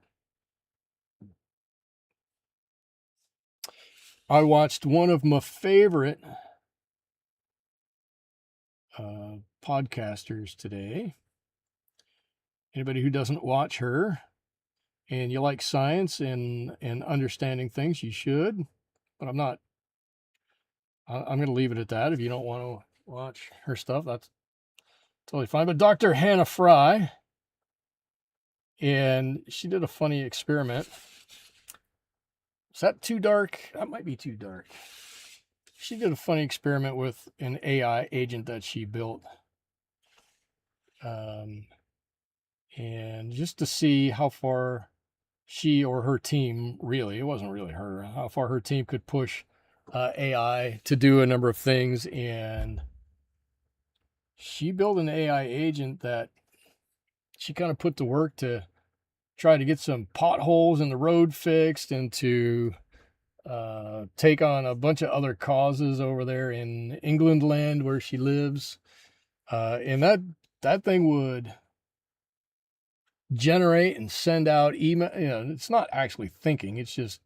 I watched one of my favorite podcasters today. Anybody who doesn't watch her and you like science and understanding things, you should. But I'm going to leave it at that. If you don't want to watch her stuff, that's totally fine. But Dr. Hannah Fry, and she did a funny experiment. Is that too dark? That might be too dark. She did a funny experiment with an AI agent that she built. And just to see how far she or her team, really, it wasn't really her, how far her team could push AI to do a number of things. And she built an AI agent that she kind of put to work to try to get some potholes in the road fixed and to take on a bunch of other causes over there in England land where she lives. And that thing would generate and send out email. You know, it's not actually thinking, it's just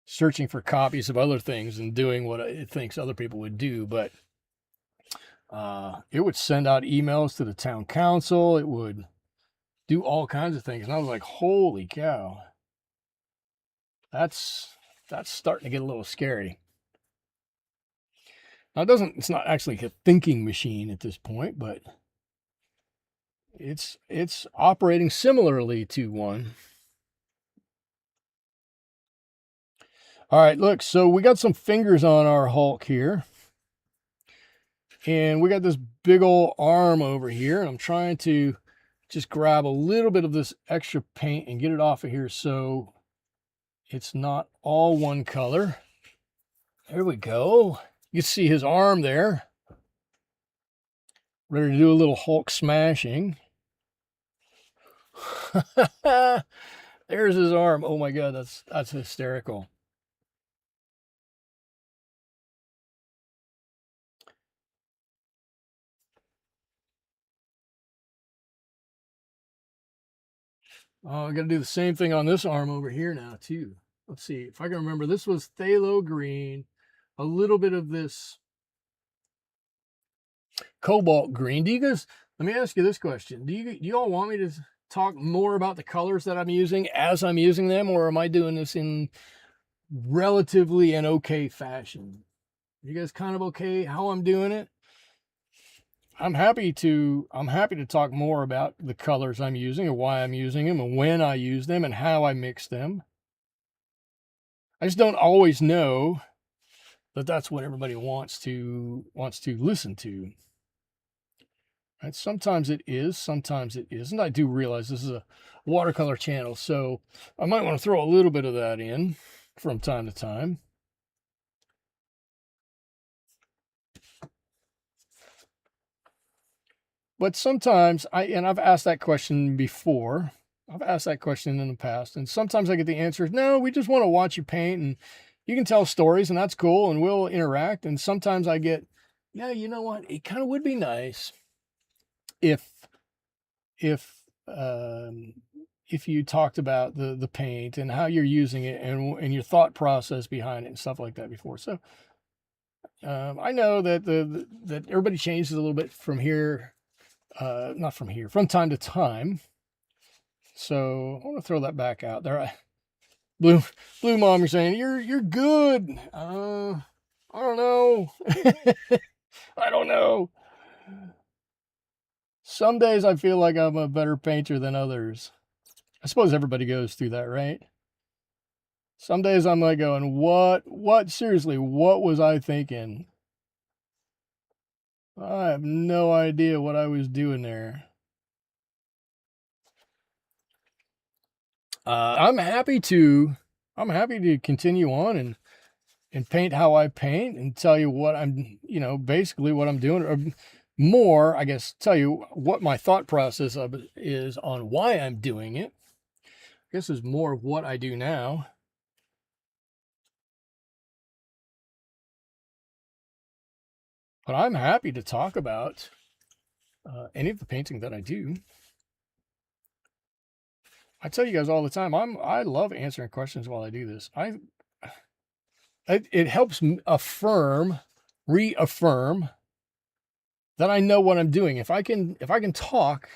searching for copies of other things and doing what it thinks other people would do. But it would send out emails to the town council. It would do all kinds of things. And I was like, holy cow, that's starting to get a little scary. Now it's not actually a thinking machine at this point, but it's operating similarly to one. All right, look, so we got some fingers on our Hulk here. And we got this big old arm over here. And I'm trying to just grab a little bit of this extra paint and get it off of here so it's not all one color. There we go. You can see his arm there. Ready to do a little Hulk smashing. There's his arm. Oh my God, that's hysterical. Oh, I got to do the same thing on this arm over here now too. Let's see if I can remember. This was phthalo green, a little bit of this cobalt green. Do you guys, let me ask you this question. Do you all want me to talk more about the colors that I'm using as I'm using them, or am I doing this in relatively an okay fashion? You guys kind of okay how I'm doing it? I'm happy to talk more about the colors I'm using and why I'm using them and when I use them and how I mix them. I just don't always know that that's what everybody wants to listen to. Right? Sometimes it is, sometimes it isn't. I do realize this is a watercolor channel, so I might want to throw a little bit of that in from time to time. But sometimes I've asked that question before. I've asked that question in the past, and sometimes I get the answer, no, we just want to watch you paint, and you can tell stories, and that's cool, and we'll interact. And sometimes I get, yeah, you know what? It kind of would be nice if you talked about the paint and how you're using it and your thought process behind it and stuff like that before. So I know that that everybody changes a little bit from here, not from here, from time to time. So I want to throw that back out there. Blue Mom, you're saying you're good. I don't know. I don't know. Some days I feel like I'm a better painter than others. I suppose everybody goes through that, right? Some days I'm like going, what, seriously, what was I thinking? I have no idea what I was doing there. I'm happy to continue on and paint how I paint and tell you what I'm, basically what I'm doing, or more, I guess, tell you what my thought process of it is on why I'm doing it. I guess is more of what I do now. But I'm happy to talk about any of the painting that I do. I tell you guys all the time, I love answering questions while I do this. It helps reaffirm that I know what I'm doing. If I can talk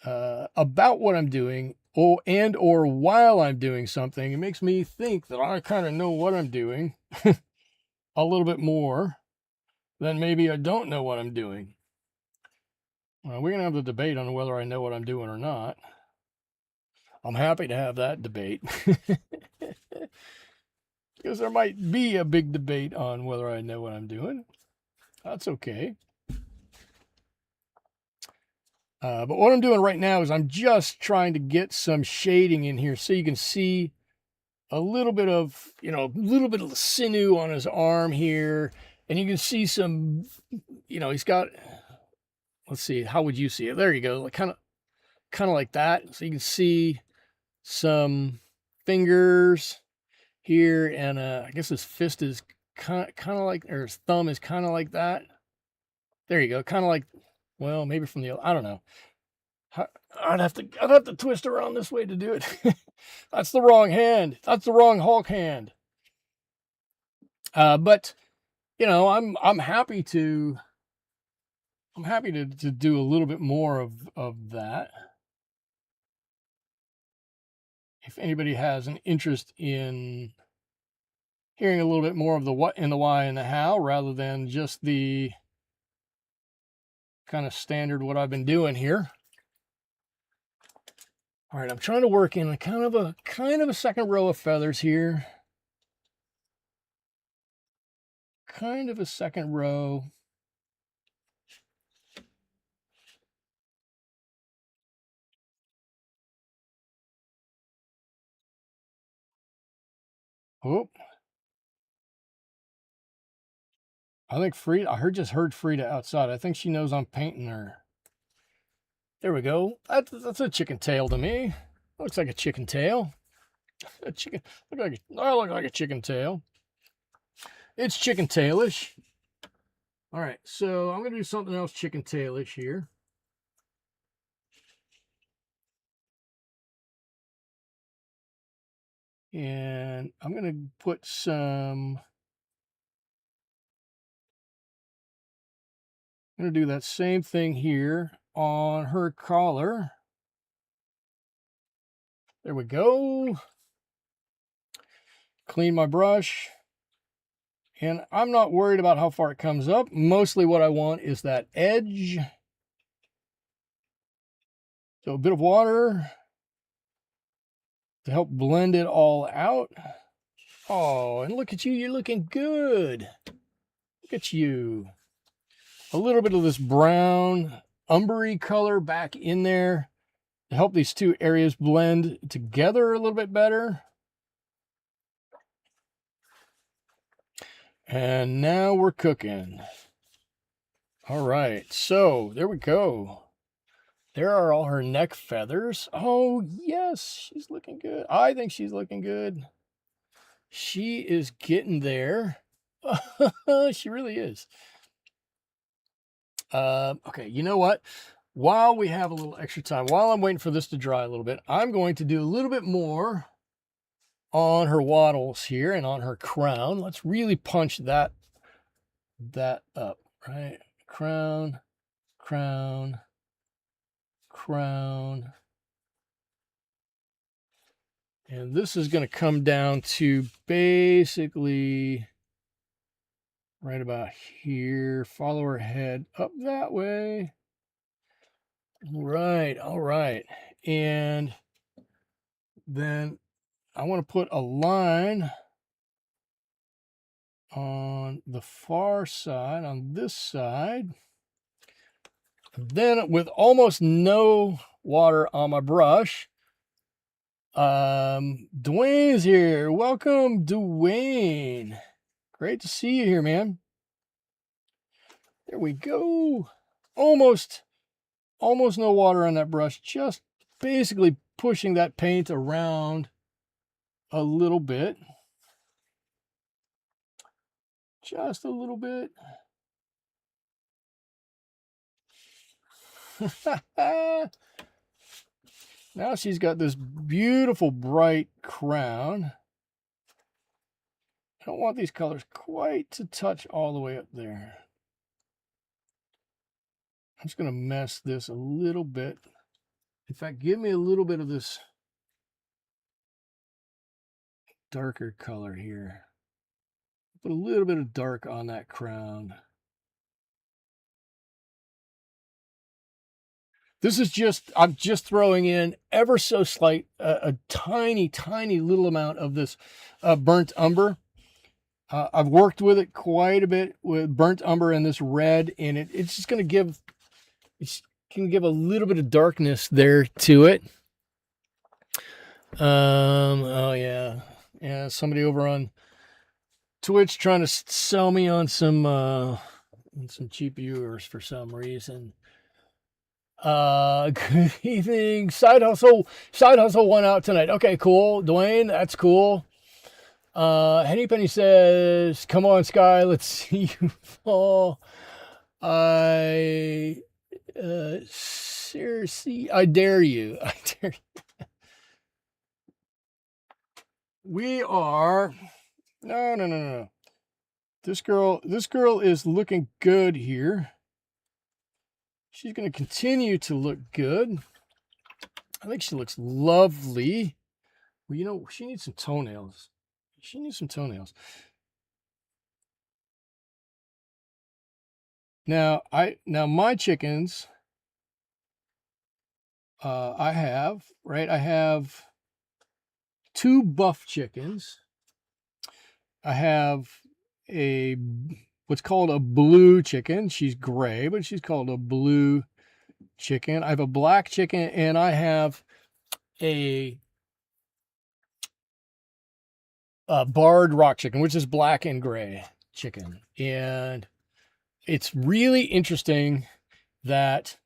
about what I'm doing or while I'm doing something, it makes me think that I kind of know what I'm doing a little bit more than maybe I don't know what I'm doing. We're going to have the debate on whether I know what I'm doing or not. I'm happy to have that debate. Because there might be a big debate on whether I know what I'm doing. That's okay. But what I'm doing right now is I'm just trying to get some shading in here so you can see a little bit of, the sinew on his arm here. And you can see some, he's got, let's see, how would you see it? There you go. Like kind of like that. So you can see some fingers here, and I guess his fist is kind of like, or his thumb is kind of like that. There you go. Kind of like, well, maybe from the, I don't know. I'd have to twist around this way to do it. That's the wrong hand. That's the wrong Hulk hand. But I'm happy to do a little bit more of that. If anybody has an interest in hearing a little bit more of the what and the why and the how, rather than just the kind of standard what I've been doing here. All right, I'm trying to work in kind of a second row of feathers here. Kind of a second row. Oh, I think Frida, I just heard Frida outside. I think she knows I'm painting her. There we go. That's a chicken tail to me. Looks like a chicken tail. A chicken, I look like a chicken tail. It's chicken tailish. All right, so I'm gonna do something else chicken tailish here. And I'm going to put some, I'm going to do that same thing here on her collar. There we go. Clean my brush. And I'm not worried about how far it comes up. Mostly what I want is that edge. So a bit of water to help blend it all out. Oh, and look at you, you're looking good. Look at you. A little bit of this brown umbery color back in there to help these two areas blend together a little bit better. And now we're cooking. All right, so there we go. There are all her neck feathers. Oh, yes, she's looking good. I think she's looking good. She is getting there. She really is. Okay, you know what? While we have a little extra time, while I'm waiting for this to dry a little bit, I'm going to do a little bit more on her wattles here and on her crown. Let's really punch that up, right? Crown, crown, crown. And this is going to come down to basically right about here. Follow her head up that way. Right, all right. And then I want to put a line on the far side, on this side. Then with almost no water on my brush, Dwayne's here. Welcome, Dwayne. Great to see you here, man. There we go. Almost no water on that brush. Just basically pushing that paint around a little bit. Just a little bit. Now she's got this beautiful bright crown. I don't want these colors quite to touch all the way up there. I'm just going to mess this a little bit. In fact, give me a little bit of this darker color here. Put a little bit of dark on that crown. This is just, I'm just throwing in ever so slight, a tiny, tiny little amount of this burnt umber. I've worked with it quite a bit with burnt umber and this red, and it's just going to give, it's going to give a little bit of darkness there to it. Oh yeah. Yeah, somebody over on Twitch trying to sell me on some cheap viewers for some reason. Good evening. Side hustle went out tonight. Okay, cool. Dwayne, that's cool. Henny Penny says, come on, Sky, let's see you fall. Seriously, I dare you. I dare you. We are, no. This girl is looking good here. She's going to continue to look good. I think she looks lovely. Well, you know, she needs some toenails. She needs some toenails. Now my chickens, I have 2 buff chickens. I have what's called a blue chicken. She's gray, but she's called a blue chicken. I have a black chicken, and I have a barred rock chicken, which is black and gray chicken. And it's really interesting that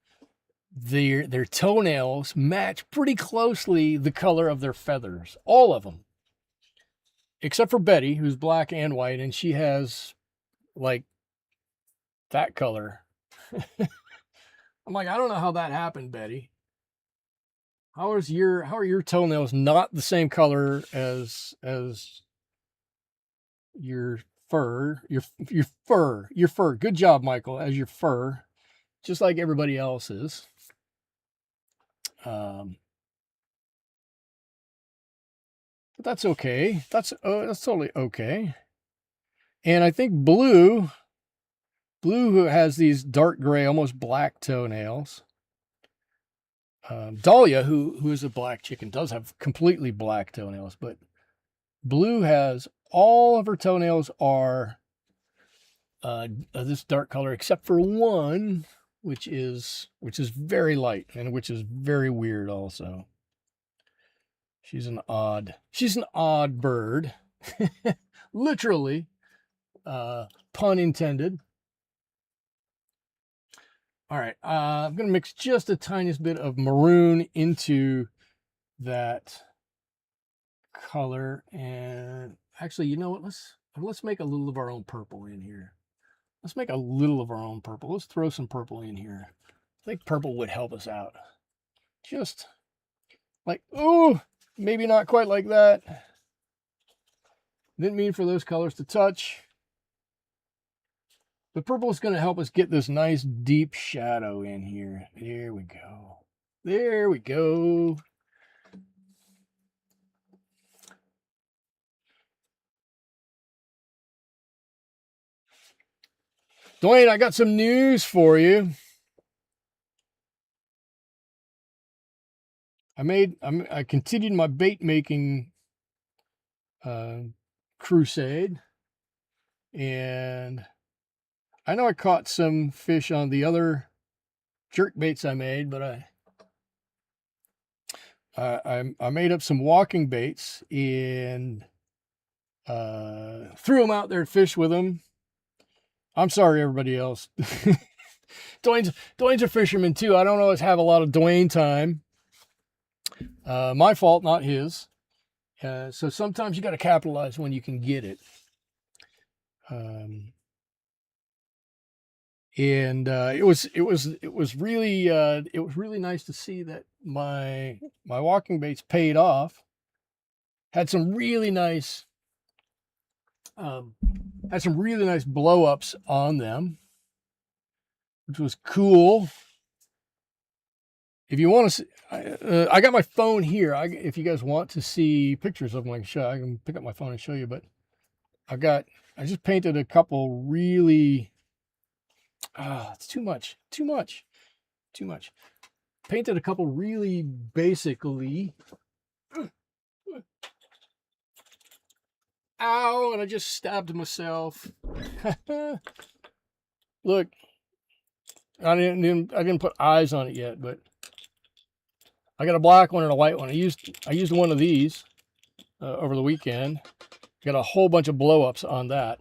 their toenails match pretty closely the color of their feathers. All of them. Except for Betty, who's black and white, and she has like that color. I'm like, I don't know how that happened, Betty. how are your toenails not the same color as your fur? Your fur. Good job, Michael, as your fur, just like everybody else's. But that's okay. That's totally okay. And I think Blue who has these dark gray, almost black toenails. Dahlia, who is a black chicken, does have completely black toenails, but Blue has all of her toenails are this dark color, except for one, which is very light and which is very weird. Also, she's an odd bird, literally, pun intended. All right, I'm gonna mix just a tiniest bit of maroon into that color, and actually, you know what? Let's make a little of our own purple in here. Let's make a little of our own purple. Let's throw some purple in here. I think purple would help us out. Just like, oh, maybe not quite like that. Didn't mean for those colors to touch. But purple is going to help us get this nice deep shadow in here. There we go. There we go. Dwayne, I got some news for you. I continued my bait making crusade, and I know I caught some fish on the other jerk baits I made, but I made up some walking baits and threw them out there to fish with them. I'm sorry, everybody else. Dwayne's a fisherman too. I don't always have a lot of Dwayne time. My fault, not his. So sometimes you got to capitalize when you can get it. And it was really nice to see that my walking baits paid off. Had some really nice blow ups on them, which was cool. If you want to see, I got my phone here. If you guys want to see pictures of them, I can pick up my phone and show you. But I just painted a couple really. It's too much. Painted a couple really basically. Ow! And I just stabbed myself. Look, I didn't put eyes on it yet, but I got a black one and a white one. I used one of these over the weekend. Got a whole bunch of blow-ups on that.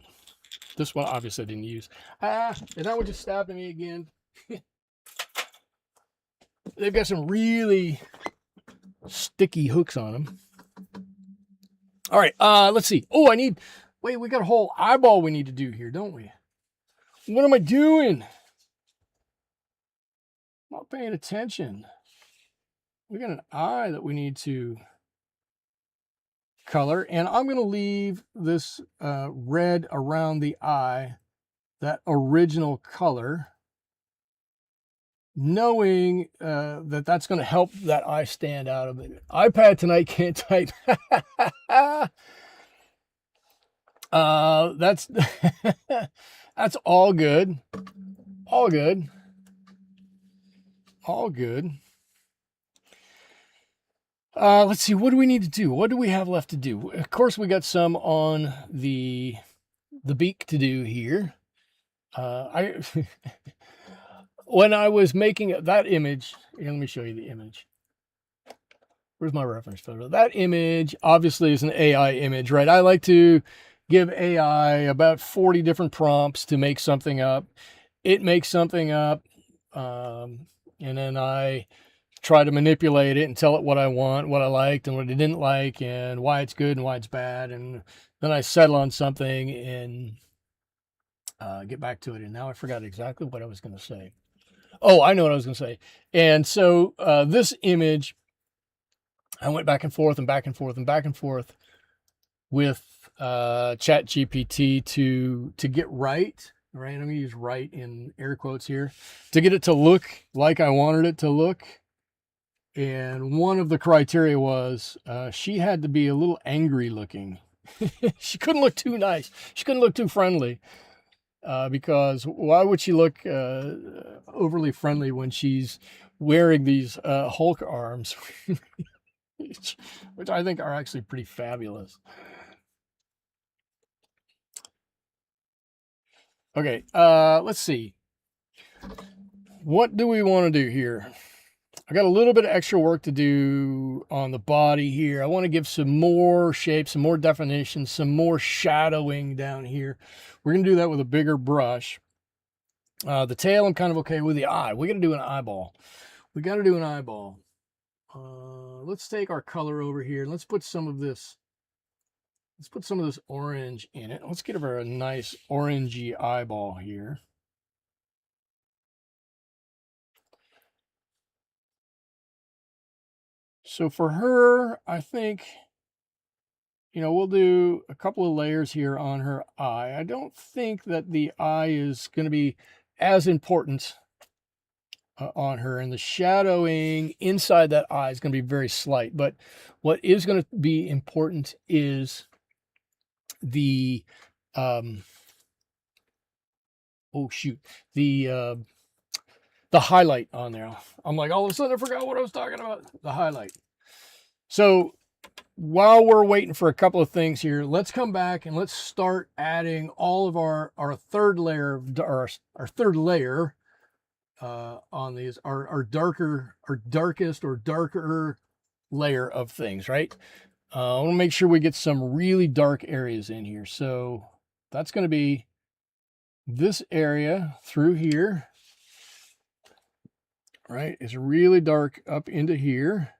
This one obviously I didn't use. And that one just stabbed me again. They've got some really sticky hooks on them. All right, let's see. Oh, we got a whole eyeball we need to do here, don't we? What am I doing? I'm not paying attention. We got an eye that we need to color, and I'm going to leave this red around the eye, that original color, knowing that that's going to help that eye stand out a bit. iPad tonight can't type. That's that's all good. All good. Let's see. What do we need to do? What do we have left to do? Of course, we got some on the beak to do here. When I was making that image, let me show you the image. Where's my reference photo? That image obviously is an AI image, right? I like to give AI about 40 different prompts to make something up. It makes something up, and then I try to manipulate it and tell it what I want, what I liked and what I didn't like, and why it's good and why it's bad. And then I settle on something and get back to it. And now I forgot exactly what I was going to say. Oh, I know what I was going to say. And so this image I went back and forth and back and forth and back and forth with Chat GPT to get right. Right, I'm gonna use right in air quotes here to get it to look like I wanted it to look. And one of the criteria was she had to be a little angry looking. She couldn't look too nice. She couldn't look too friendly. Because why would she look overly friendly when she's wearing these Hulk arms, which I think are actually pretty fabulous. Okay, let's see. What do we want to do here? I got a little bit of extra work to do on the body here. I want to give some more shape, some more definition, some more shadowing down here. We're going to do that with a bigger brush. The tail, I'm kind of okay with. The eye, we got to do an eyeball. We got to do an eyeball. Let's take our color over here. Let's put some of this. Let's put some of this orange in it. Let's give her a nice orangey eyeball here. So for her, I think, you know, we'll do a couple of layers here on her eye. I don't think that the eye is going to be as important on her, and the shadowing inside that eye is going to be very slight. But what is going to be important is the oh shoot, the highlight on there. I'm like, all of a sudden I forgot what I was talking about. The highlight. So while we're waiting for a couple of things here, let's come back and let's start adding all of our third layer, our third layer on these, our darkest or darker layer of things, right? I want to make sure we get some really dark areas in here. So that's going to be this area through here, right? It's really dark up into here.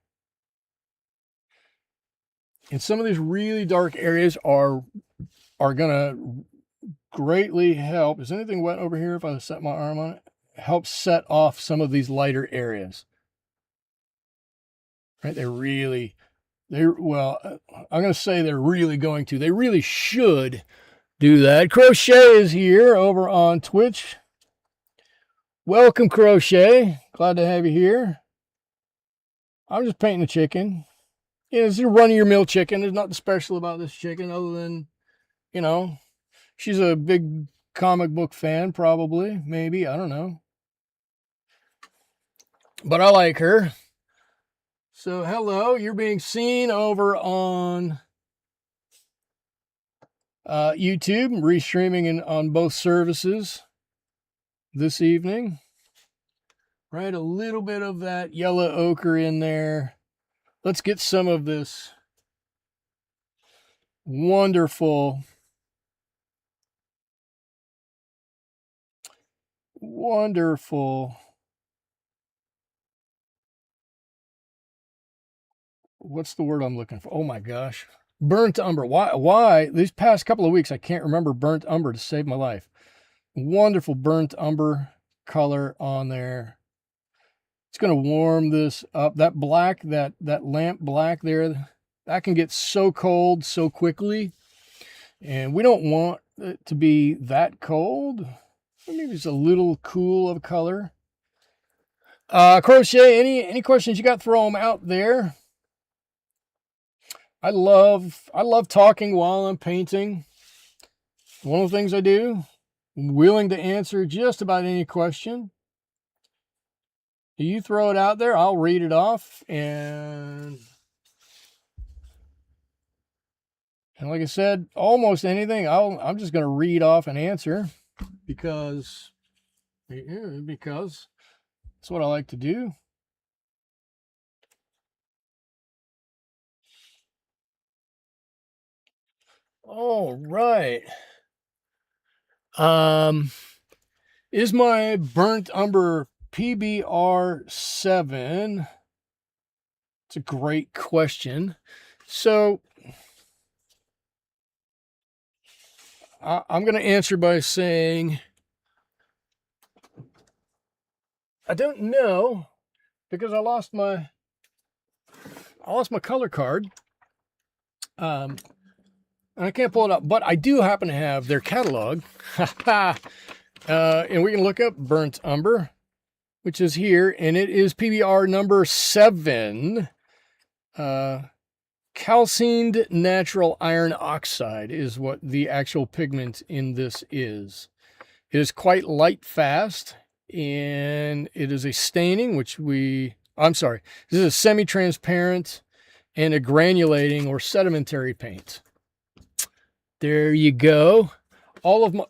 And some of these really dark areas are going to greatly help. Is anything wet over here if I set my arm on it? Help set off some of these lighter areas. Right? Well, I'm going to say they really should do that. Crochet is here over on Twitch. Welcome, Crochet. Glad to have you here. I'm just painting a chicken. Yeah, it's a run-of-your-mill chicken. There's nothing special about this chicken other than, you know, she's a big comic book fan, probably, maybe, I don't know. But I like her. So, hello, you're being seen over on YouTube, restreaming on both services this evening. Right, a little bit of that yellow ochre in there. Let's get some of this wonderful, what's the word I'm looking for? Oh my gosh. Burnt umber. Why? These past couple of weeks, I can't remember burnt umber to save my life. Wonderful burnt umber color on there. It's going to warm this up. That black, that lamp black there, that can get so cold so quickly. And we don't want it to be that cold. Maybe it's a little cool of color. Crochet, any questions you got, throw them out there. I love talking while I'm painting. One of the things I do. I'm willing to answer just about any question. You throw it out there, I'll read it off, and like I said, almost anything I'm just going to read off and answer because that's what I like to do. All right. Is my burnt umber PBR7? It's a great question. So I'm going to answer by saying I don't know, because I lost my color card. And I can't pull it up, but I do happen to have their catalog. And we can look up burnt umber, which is here, and it is PBR number 7. Calcined natural iron oxide is what the actual pigment in this is. It is quite light fast, and it is a staining, which this is a semi-transparent and a granulating or sedimentary paint. There you go. Most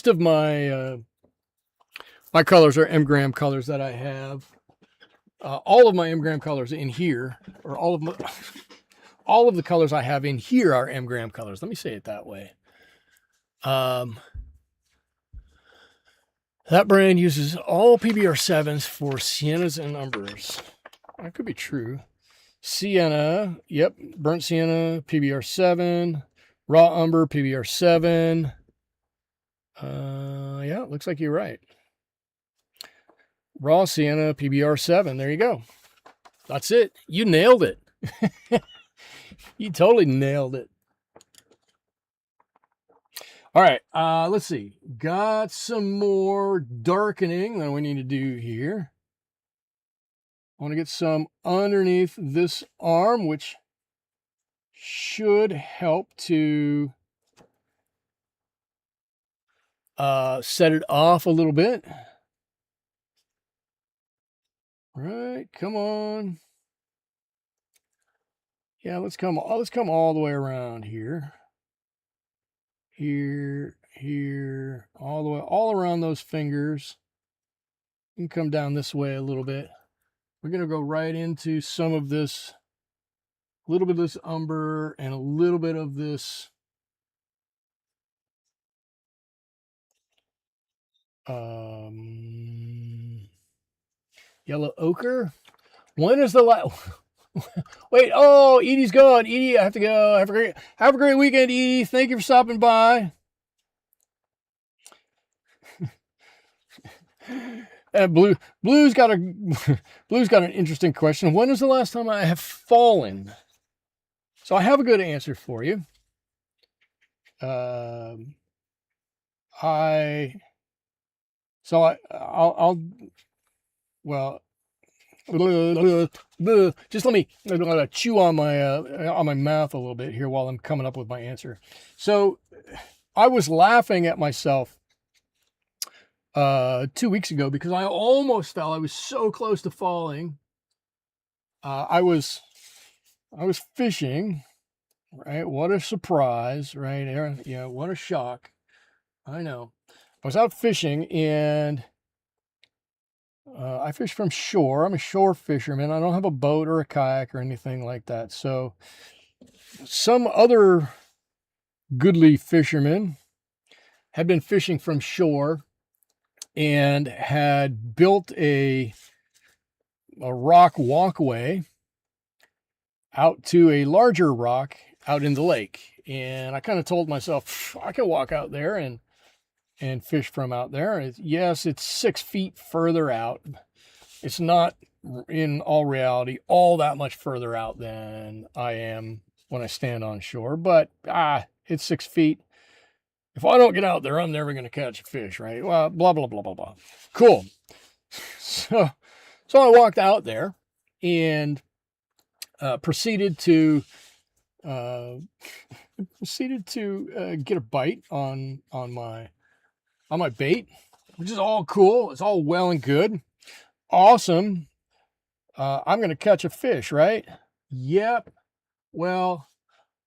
of my my colors are M-gram colors that I have. All of my M-gram colors in here, or all of the colors I have in here are M-gram colors. Let me say it that way. That brand uses all PBR7s for siennas and umbers. That could be true. Sienna, yep, burnt sienna, PBR7, raw umber, PBR7. Yeah, it looks like you're right. Raw sienna, PBR7. There you go. That's it. You nailed it. You totally nailed it. All right, let's see. Got some more darkening that we need to do here. I want to get some underneath this arm, which should help to set it off a little bit. Right, come on. Yeah, let's come all the way around here. Here, all around those fingers. You can come down this way a little bit. We're going to go right into some of this, a little bit of this umber and a little bit of this yellow ochre. When is the last? Wait, oh, Edie's gone. Edie, I have to go. Have a great weekend, Edie. Thank you for stopping by. Blue's got an interesting question. When is the last time I have fallen? So I have a good answer for you. Just let me chew on my mouth a little bit here while I'm coming up with my answer. So I was laughing at myself 2 weeks ago because I almost fell. I was so close to falling. I was fishing, right? What a surprise, right? Yeah, what a shock. I know. I was out fishing, and I fish from shore. I'm a shore fisherman. I don't have a boat or a kayak or anything like that. So some other goodly fishermen had been fishing from shore and had built a rock walkway out to a larger rock out in the lake. And I kind of told myself, I can walk out there and fish from out there. Yes, it's 6 feet further out. It's not, in all reality, all that much further out than I am when I stand on shore, but it's 6 feet. If I don't get out there, I'm never going to catch a fish, right? Well, blah, blah, blah, blah, blah. Cool. So I walked out there and proceeded to get a bite on my bait, which is all cool. It's all well and good. Awesome. I'm going to catch a fish, right? Yep. Well,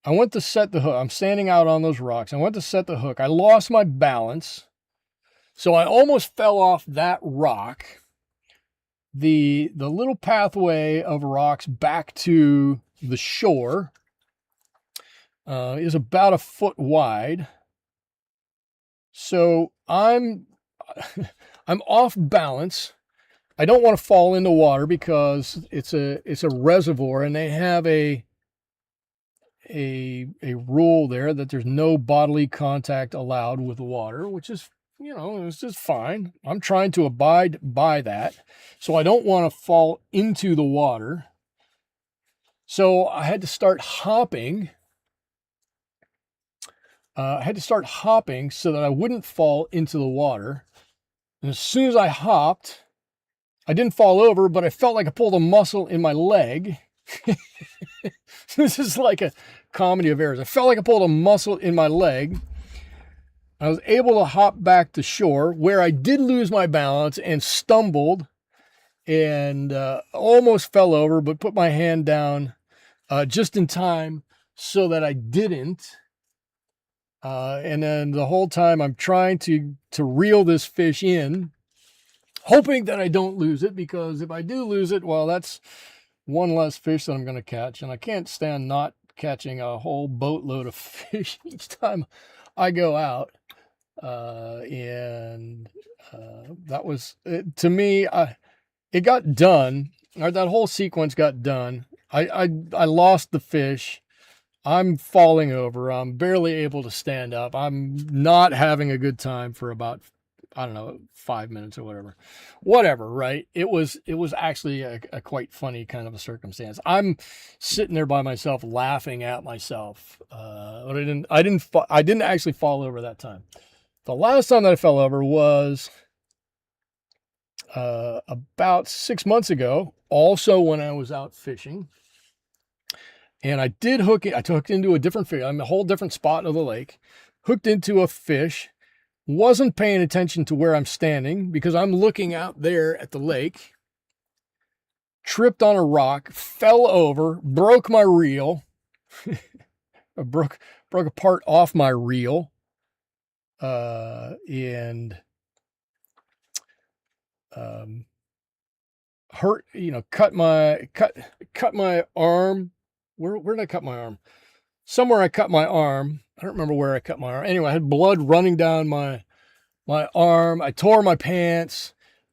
I went to set the hook. I'm standing out on those rocks. I went to set the hook. I lost my balance. So I almost fell off that rock. The little pathway of rocks back to the shore is about 1 foot wide. So I'm off balance. I don't want to fall into water because it's a reservoir, and they have a rule there that there's no bodily contact allowed with the water, which is you know, it's just fine. I'm trying to abide by that. So I don't want to fall into the water. So I had to start hopping. I had to start hopping so that I wouldn't fall into the water. And as soon as I hopped, I didn't fall over, but I felt like I pulled a muscle in my leg. This is like a comedy of errors. I felt like I pulled a muscle in my leg. I was able to hop back to shore, where I did lose my balance and stumbled and almost fell over, but put my hand down just in time so that I didn't. And then the whole time I'm trying to reel this fish in, hoping that I don't lose it, because if I do lose it, well, that's one less fish that I'm going to catch. And I can't stand not catching a whole boatload of fish each time I go out. That was, to me, it got done. Or that whole sequence got done. I lost the fish. I'm falling over. I'm barely able to stand up. I'm not having a good time for about, I don't know, 5 minutes or whatever, right? It was actually a quite funny kind of a circumstance. I'm sitting there by myself laughing at myself. But I didn't actually fall over that time. The last time that I fell over was about 6 months ago, also when I was out fishing. And I did hook it. I hooked into a different fish. I'm a whole different spot of the lake. Hooked into a fish. Wasn't paying attention to where I'm standing because I'm looking out there at the lake. Tripped on a rock, fell over, broke my reel. I broke a part off my reel. And hurt, cut my arm. Where did I cut my arm? Somewhere I cut my arm. I don't remember where I cut my arm. Anyway, I had blood running down my arm. I tore my pants.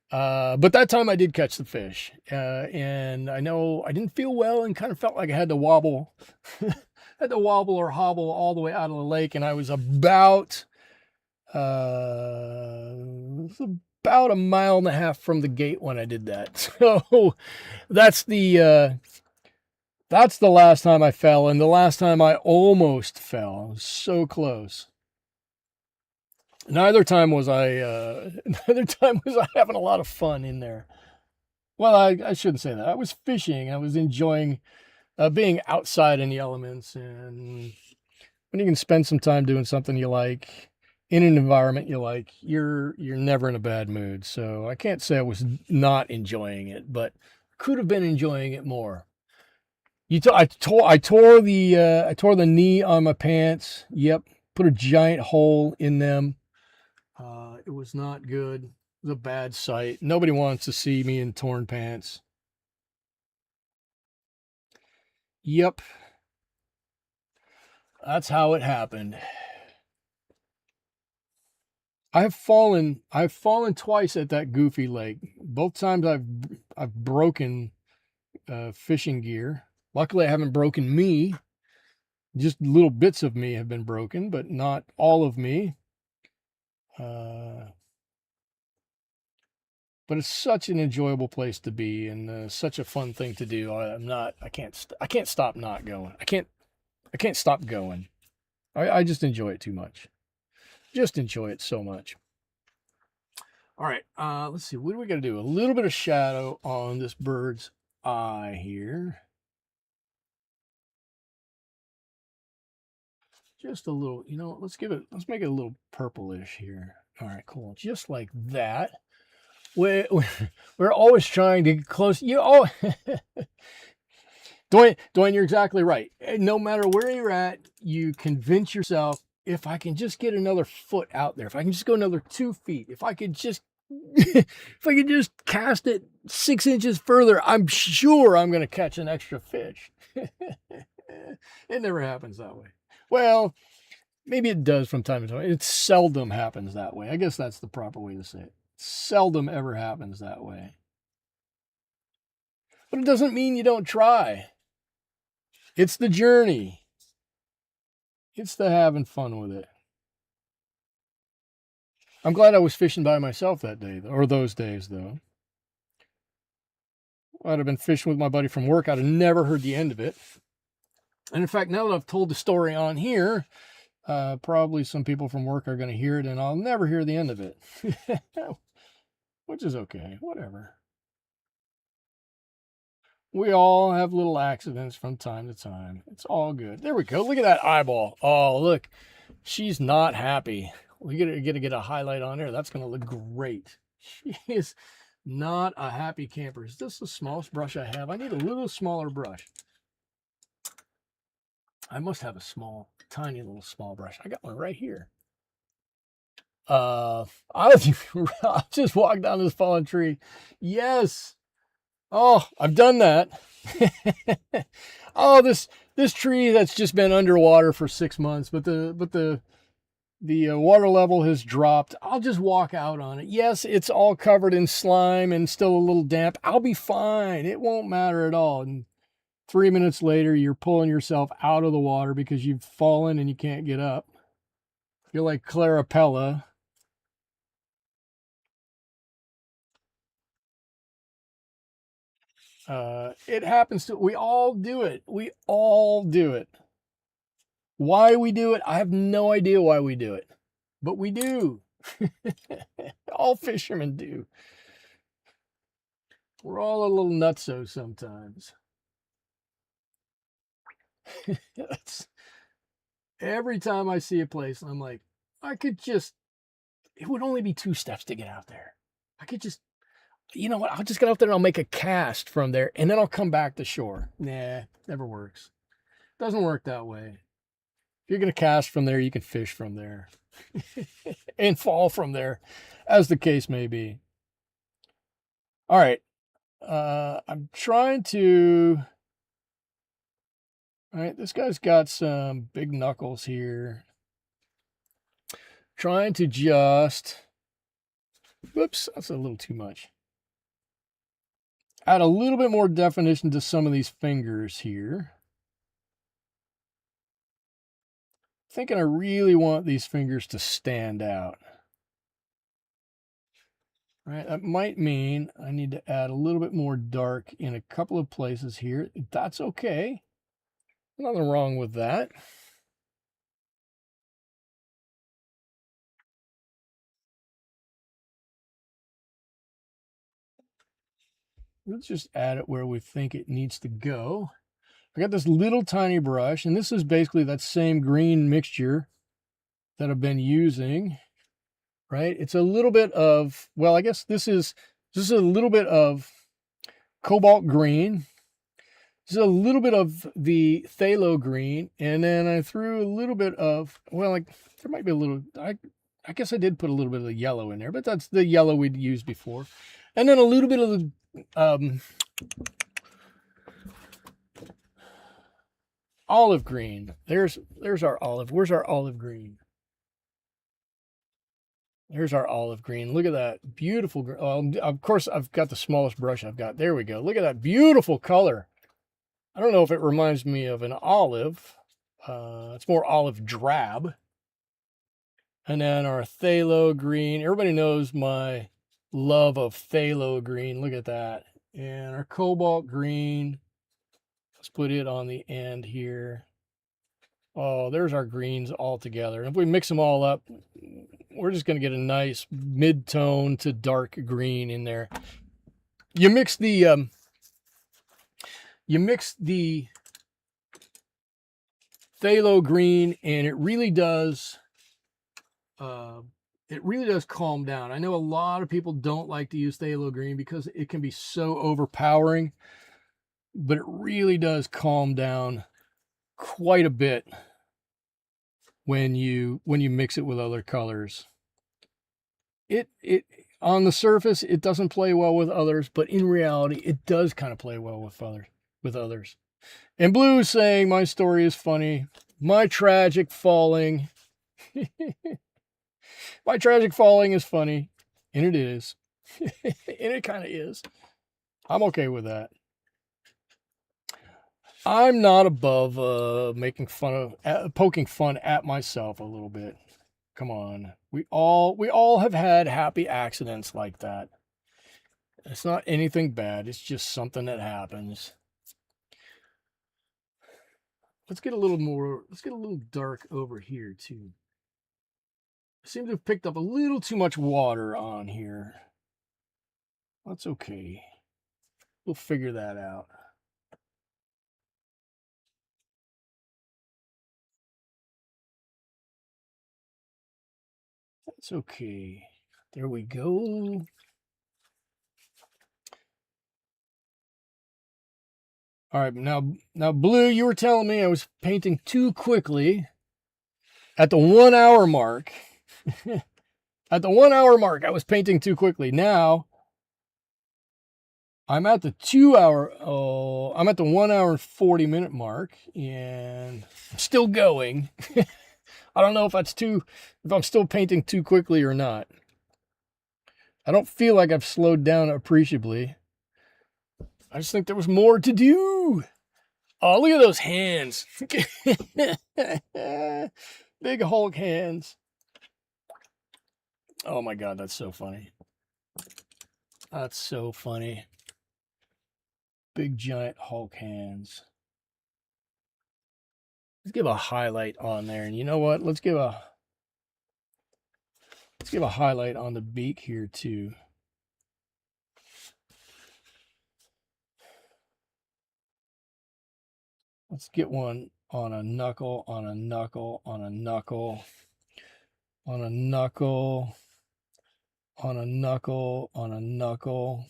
But that time I did catch the fish. And I know I didn't feel well and kind of felt like I had to wobble, or hobble all the way out of the lake. And I was about a mile and a half from the gate when I did that. So that's the last time I fell, and the last time I almost fell. I was so close. Neither time was I having a lot of fun in there. Well, I shouldn't say that. I was fishing. I was enjoying being outside in the elements, and when you can spend some time doing something you like in an environment you like, you're never in a bad mood. So I can't say I was not enjoying it, but could have been enjoying it more. I tore the knee on my pants. Yep, put a giant hole in them. It was not good. It was a bad sight. Nobody wants to see me in torn pants. Yep, that's how it happened. I've fallen twice at that goofy lake. Both times I've broken fishing gear. Luckily, I haven't broken me. Just little bits of me have been broken, but not all of me. But it's such an enjoyable place to be, and such a fun thing to do. I can't stop not going. I can't stop going. I just enjoy it too much. Just enjoy it so much. All right, let's see. What do we got to do? A little bit of shadow on this bird's eye here. Just a little, let's make it a little purplish here. All right, cool. Just like that. We're always trying to get close. Dwayne, you're exactly right. No matter where you're at, you convince yourself, if I can just get another foot out there, if I can just go another 2 feet, if I could just cast it 6 inches further, I'm sure I'm going to catch an extra fish. It never happens that way. Well, maybe it does from time to time. It seldom happens that way. I guess that's the proper way to say it. Seldom ever happens that way. But it doesn't mean you don't try. It's the journey. It's the having fun with it. I'm glad I was fishing by myself that day, or those days, though. I'd have been fishing with my buddy from work. I'd have never heard the end of it. And in fact, now that I've told the story on here, probably some people from work are going to hear it, and I'll never hear the end of it. Which is okay, whatever. We all have little accidents from time to time. It's all good. There we go. Look at that eyeball. Oh, look. She's not happy. We gotta get a highlight on her. That's going to look great. She is not a happy camper. Is this the smallest brush I have? I need a little smaller brush. I must have a small, tiny little small brush. I got one right here. I'll just walk down this fallen tree. Yes. Oh, I've done that. Oh, this tree that's just been underwater for 6 months, but the water level has dropped. I'll just walk out on it. Yes, it's all covered in slime and still a little damp. I'll be fine. It won't matter at all. And 3 minutes later, you're pulling yourself out of the water because you've fallen and you can't get up. You're like Clarapella. It happens to, we all do it. We all do it. Why we do it, I have no idea why we do it, but we do. All fishermen do. We're all a little nutso sometimes. Every time I see a place, I'm like, it would only be 2 steps to get out there. I could just, you know what, I'll just get out there and I'll make a cast from there and then I'll come back to shore. Nah, never works. Doesn't work that way. If you're going to cast from there, you can fish from there and fall from there, as the case may be. All right. I'm trying to, all right, this guy's got some big knuckles here. Trying to just, whoops, that's a little too much. Add a little bit more definition to some of these fingers here. Thinking I really want these fingers to stand out. All right, that might mean I need to add a little bit more dark in a couple of places here. That's okay. Nothing wrong with that. Let's just add it where we think it needs to go. I got this little tiny brush, and this is basically that same green mixture that I've been using, right? It's a little bit of, well, I guess this is a little bit of cobalt green. This is a little bit of the phthalo green, and then I threw a little bit of, well, like there might be a little, I guess I did put a little bit of the yellow in there, but that's the yellow we'd used before. And then a little bit of the olive green. There's our olive. Where's our olive green? There's our olive green. Look at that beautiful. Of course, I've got the smallest brush I've got. There we go. Look at that beautiful color. I don't know if it reminds me of an olive. It's more olive drab. And then our phthalo green. Everybody knows my love of phthalo green. Look at that. And our cobalt green. Let's put it on the end here. Oh, there's our greens all together. And if we mix them all up, we're just going to get a nice mid-tone to dark green in there. You mix the phthalo green, and it really does calm down. I know a lot of people don't like to use phthalo green because it can be so overpowering, but it really does calm down quite a bit when you mix it with other colors. It on the surface it doesn't play well with others, but in reality it does kind of play well with others. And Blue is saying my story is funny. My tragic falling. My tragic falling is funny, and it is. And it kind of is. I'm okay with that. I'm not above making fun of, poking fun at myself a little bit. Come on. We all have had happy accidents like that. It's not anything bad. It's just something that happens. Let's get a little dark over here too. I seem to have picked up a little too much water on here. That's okay. We'll figure that out. That's okay. There we go. All right, now Blue, you were telling me I was painting too quickly at the 1 hour mark. At the 1 hour mark, I was painting too quickly. Now I'm at the 2 hour. Oh, I'm at the 1 hour and 40-minute mark, and I'm still going. I don't know if I'm still painting too quickly or not. I don't feel like I've slowed down appreciably. I just think there was more to do. Oh, look at those hands. Big Hulk hands. Oh my God, that's so funny. That's so funny. Big giant Hulk hands. Let's give a highlight on there. And you know what? Let's give a highlight on the beak here too. Let's get one on a knuckle, on a knuckle, on a knuckle, on a knuckle, on a knuckle, on a knuckle.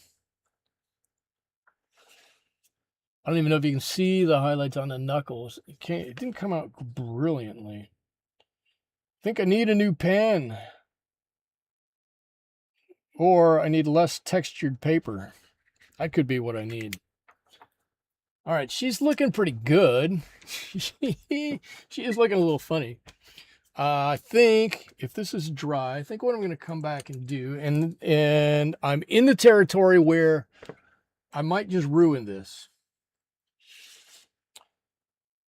I don't even know if you can see the highlights on the knuckles. It didn't come out brilliantly. I think I need a new pen. Or I need less textured paper. That could be what I need. All right, she's looking pretty good. She is looking a little funny. I think if this is dry, I think what I'm going to come back and do, and I'm in the territory where I might just ruin this.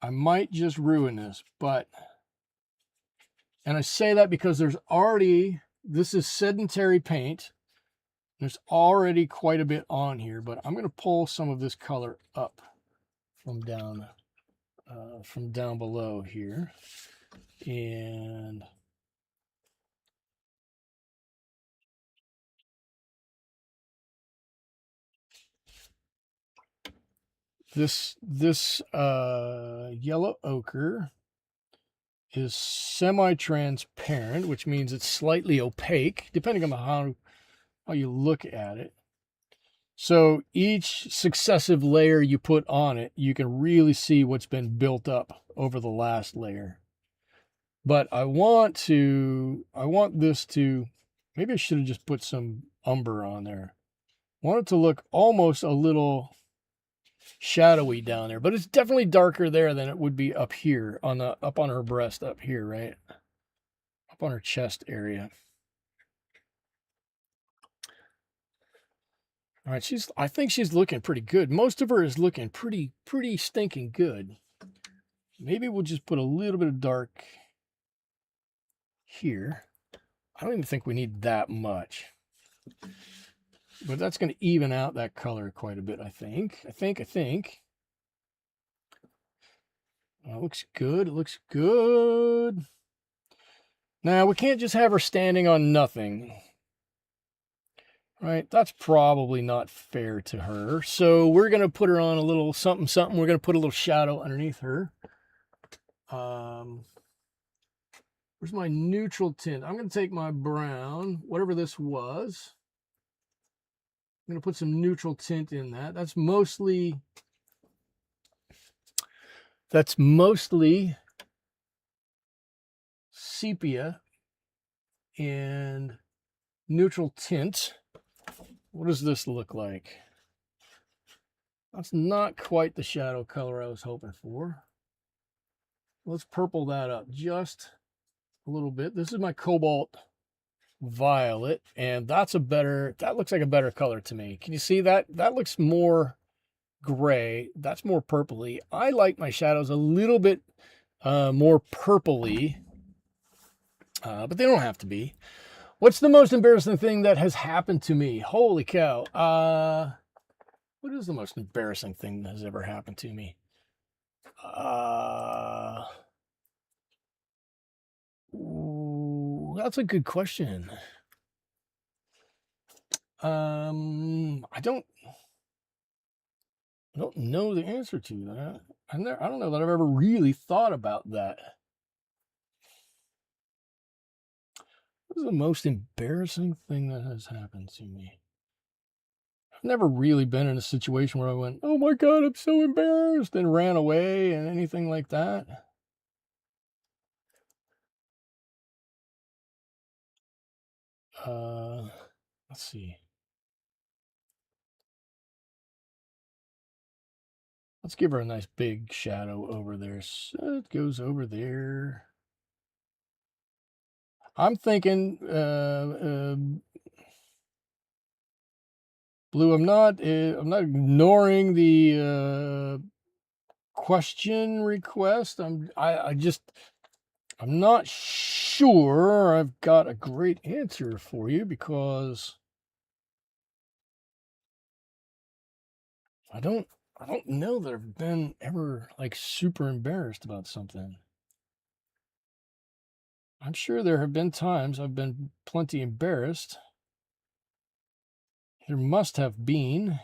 I might just ruin this, and I say that because this is sedentary paint. There's already quite a bit on here, but I'm going to pull some of this color up from down below here. And this yellow ochre is semi-transparent, which means it's slightly opaque, depending on how you look at it. So each successive layer you put on it, you can really see what's been built up over the last layer. But I want this to, maybe I should have just put some umber on there. I want it to look almost a little shadowy down there, but it's definitely darker there than it would be up here up on her breast up here, right? Up on her chest area. All right, I think she's looking pretty good. Most of her is looking pretty stinking good. Maybe we'll just put a little bit of dark here. I don't even think we need that much. But that's going to even out that color quite a bit, I think. I think. It looks good. It looks good. Now, we can't just have her standing on nothing. Right? That's probably not fair to her. So we're going to put her on a little something. We're going to put a little shadow underneath her. Where's my neutral tint? I'm going to take my brown, whatever this was. I'm going to put some neutral tint in that. That's mostly sepia and neutral tint. What does this look like? That's not quite the shadow color I was hoping for. Let's purple that up just a little bit. This is my cobalt violet, and that looks like a better color to me. Can you see that? That looks more gray. That's more purpley. I like my shadows a little bit more purpley. But they don't have to be. What's the most embarrassing thing that has happened to me? Holy cow. What is the most embarrassing thing that has ever happened to me? Ooh, that's a good question. I don't know the answer to that. I don't know that I've ever really thought about that. What is the most embarrassing thing that has happened to me? I've never really been in a situation where I went, "Oh my God, I'm so embarrassed," and ran away and anything like that. Let's see. Let's give her a nice big shadow over there. So it goes over there. I'm thinking, Blue. I'm not ignoring the question request. I'm not sure I've got a great answer for you because I don't know that I've been ever like super embarrassed about something. I'm sure there have been times I've been plenty embarrassed. There must have been.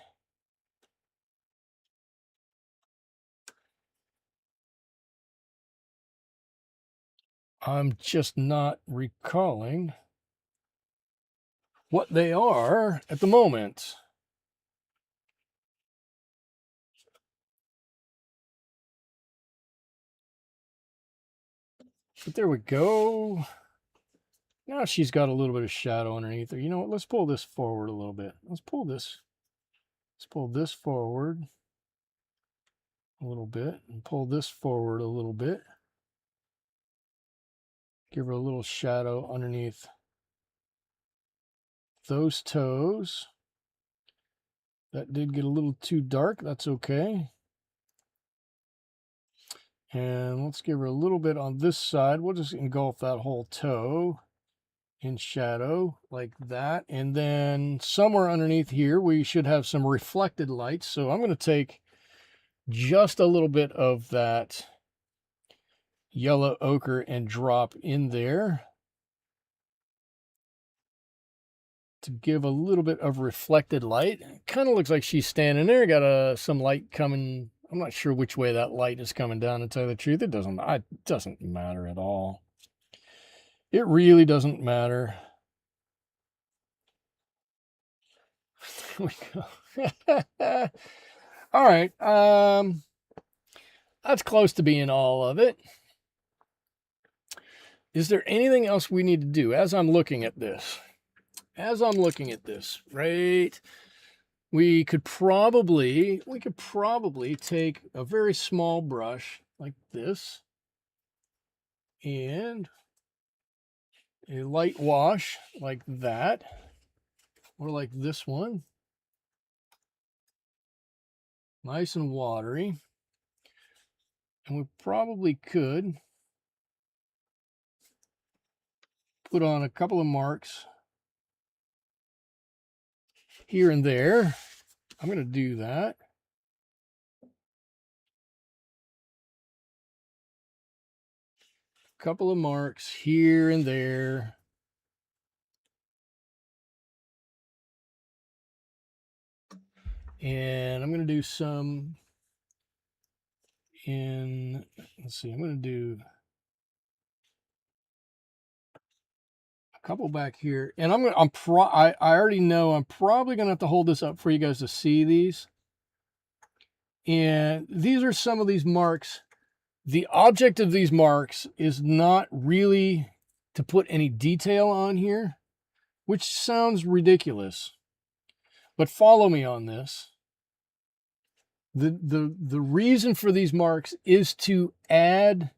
I'm just not recalling what they are at the moment. But there we go. Now she's got a little bit of shadow underneath her. You know what? Let's pull this forward a little bit. Let's pull this forward a little bit and pull this forward a little bit. Give her a little shadow underneath those toes. That did get a little too dark. That's okay. And let's give her a little bit on this side. We'll just engulf that whole toe in shadow like that. And then somewhere underneath here, we should have some reflected light. So I'm going to take just a little bit of that yellow ochre and drop in there to give a little bit of reflected light. It kind of looks like she's standing there. Got some light coming. I'm not sure which way that light is coming down, to tell you the truth. It doesn't matter at all. It really doesn't matter. There we go. All right. That's close to being all of it. Is there anything else we need to do as I'm looking at this? Right? We could probably take a very small brush like this and a light wash like that, or like this one. Nice and watery. And we probably could put on a couple of marks here and there. I'm going to do that. A couple of marks here and there. And I'm going to do some in, let's see, I'm going to do a couple back here. And I already know I'm probably going to have to hold this up for you guys to see these. And these are some of these marks. The object of these marks is not really to put any detail on here, which sounds ridiculous. But follow me on this. The reason for these marks is to add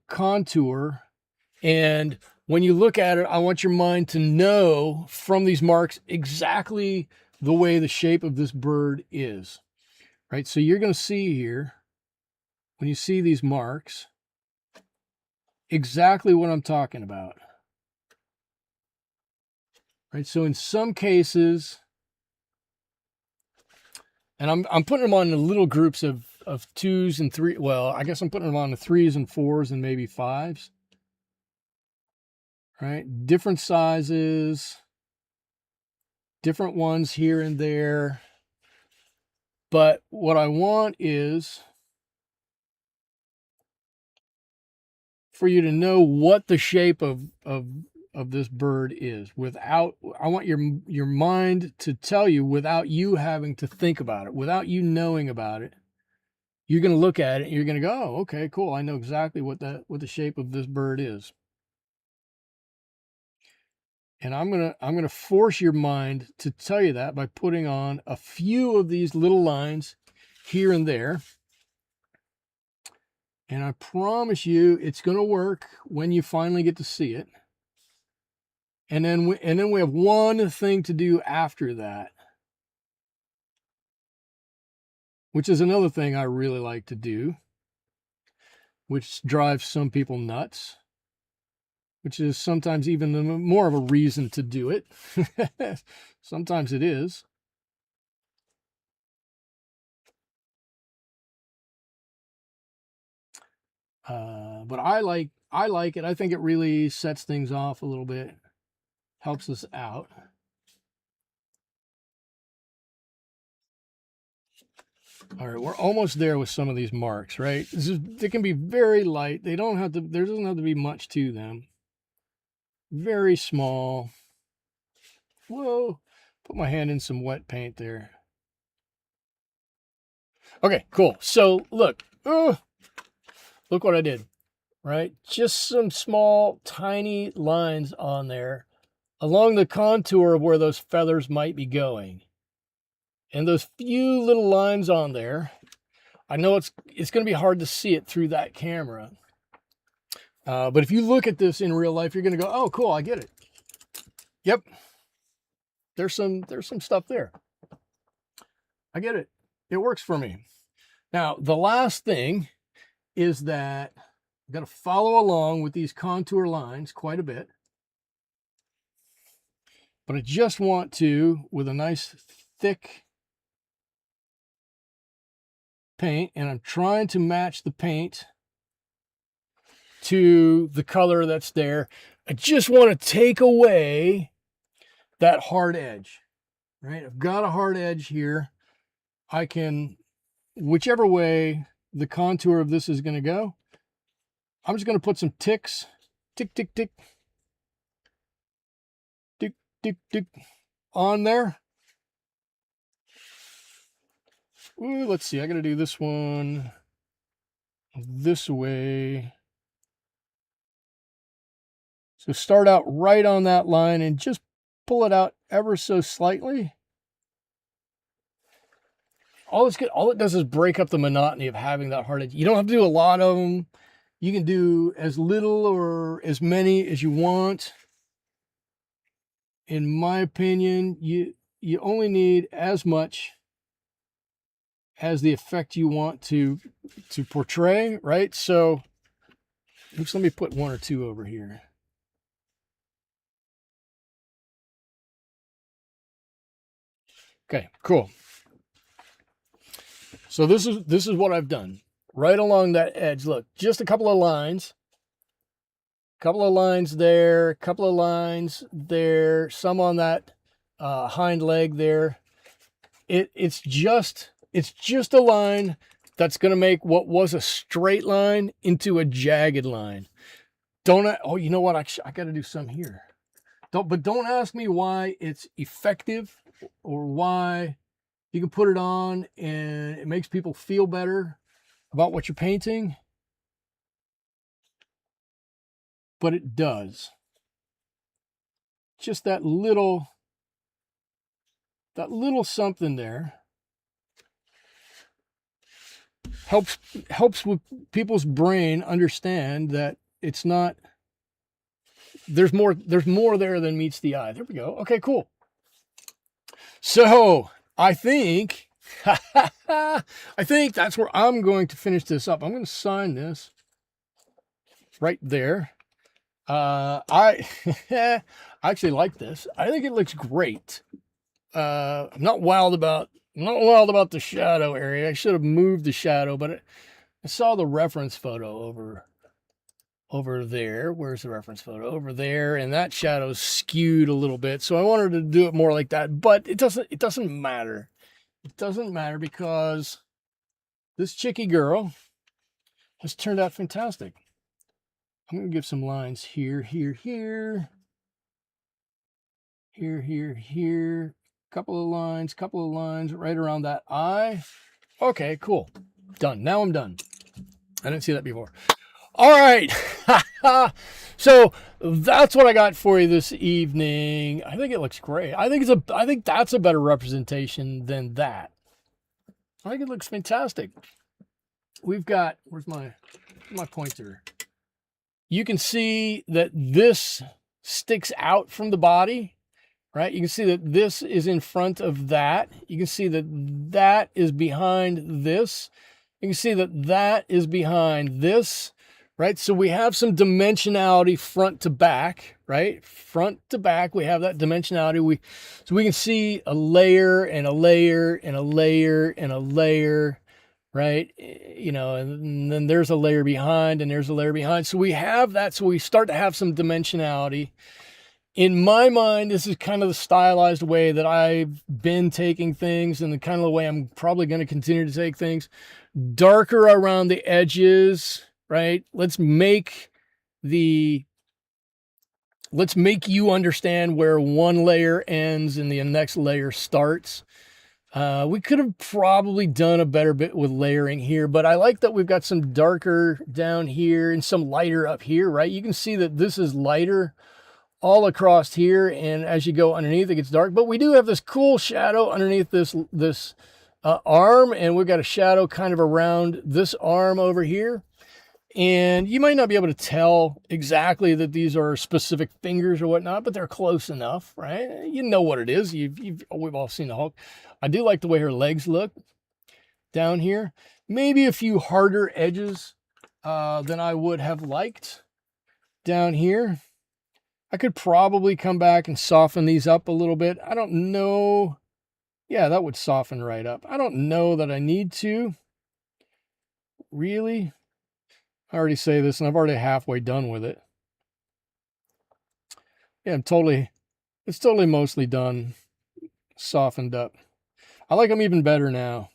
contour. And when you look at it, I want your mind to know from these marks exactly the way the shape of this bird is. Right? So you're going to see here, when you see these marks, exactly what I'm talking about. Right? So in some cases, and I'm putting them on the little groups of twos and three. Well, I guess I'm putting them on the threes and fours and maybe fives. Right? Different sizes, different ones here and there. But what I want is for you to know what the shape of this bird is without, I want your mind to tell you without you having to think about it, without you knowing about it. You're going to look at it and you're going to go, oh, okay, cool. I know exactly what the shape of this bird is. And I'm going to force your mind to tell you that by putting on a few of these little lines here and there. And I promise you it's going to work when you finally get to see it. And then we have one thing to do after that, which is another thing I really like to do, which drives some people nuts, which is sometimes even more of a reason to do it. Sometimes it is. But I like it. I think it really sets things off a little bit, helps us out. All right, we're almost there with some of these marks, right? They can be very light. There doesn't have to be much to them. Very small. Whoa, put my hand in some wet paint there. Okay, cool. So look what I did, right? Just some small, tiny lines on there along the contour of where those feathers might be going. And those few little lines on there, I know it's going to be hard to see it through that camera. But if you look at this in real life, you're going to go, oh, cool, I get it. Yep. There's some stuff there. I get it. It works for me. Now, the last thing is that I've got to follow along with these contour lines quite a bit. But I just want to, with a nice thick paint, and I'm trying to match the paint to the color that's there. I just want to take away that hard edge, right? I've got a hard edge here. I can, whichever way the contour of this is going to go, I'm just going to put some ticks, tick, tick, tick, tick, tick, tick, on there. Ooh, let's see, I got to do this one this way. So start out right on that line and just pull it out ever so slightly. All it does is break up the monotony of having that hard edge. You don't have to do a lot of them. You can do as little or as many as you want. In my opinion, you only need as much as the effect you want to portray, right? So oops, let me put one or two over here. Okay, cool. So this is what I've done. Right along that edge, look, just a couple of lines. Couple of lines there, couple of lines there, some on that hind leg there. It's just a line that's going to make what was a straight line into a jagged line. Oh, you know what? I got to do some here. Don't ask me why it's effective or why you can put it on and it makes people feel better about what you're painting. But it does. Just that little something there helps with people's brain understand that it's not, there's more there than meets the eye. There we go. Okay, cool. So I think I think that's where I'm going to finish this up. I'm going to sign this right there. I I actually like this. I think it looks great. I'm not wild about the shadow area. I should have moved the shadow, but I saw the reference photo over there. Where's the reference photo? Over there, and that shadow's skewed a little bit. So I wanted to do it more like that, but it doesn't matter. It doesn't matter because this chickie girl has turned out fantastic. I'm going to give some lines here, here, here. Here, here, here. Couple of lines right around that eye. Okay, cool. Done. Now I'm done. I didn't see that before. All right. So that's what I got for you this evening. I think it looks great. I think that's a better representation than that. I think it looks fantastic. We've got, where's my pointer? You can see that this sticks out from the body, right? You can see that this is in front of that. You can see that that is behind this. You can see that that is behind this, right? So we have some dimensionality front to back, right? Front to back, we have that dimensionality. So we can see a layer and a layer and a layer and a layer, right? You know, and then there's a layer behind and there's a layer behind. So we have that. So we start to have some dimensionality. In my mind, this is kind of the stylized way that I've been taking things and the kind of the way I'm probably going to continue to take things. Darker around the edges, right? Let's make you understand where one layer ends and the next layer starts. We could have probably done a better bit with layering here, but I like that we've got some darker down here and some lighter up here, right? You can see that this is lighter all across here, and as you go underneath, it gets dark. But we do have this cool shadow underneath this arm, and we've got a shadow kind of around this arm over here. And you might not be able to tell exactly that these are specific fingers or whatnot, but they're close enough, right? You know what it is. We've all seen the Hulk. I do like the way her legs look down here. Maybe a few harder edges than I would have liked down here. I could probably come back and soften these up a little bit. I don't know. Yeah, that would soften right up. I don't know that I need to. Really? I already say this and I've already halfway done with it. Yeah, it's totally mostly done. Softened up. I like them even better now.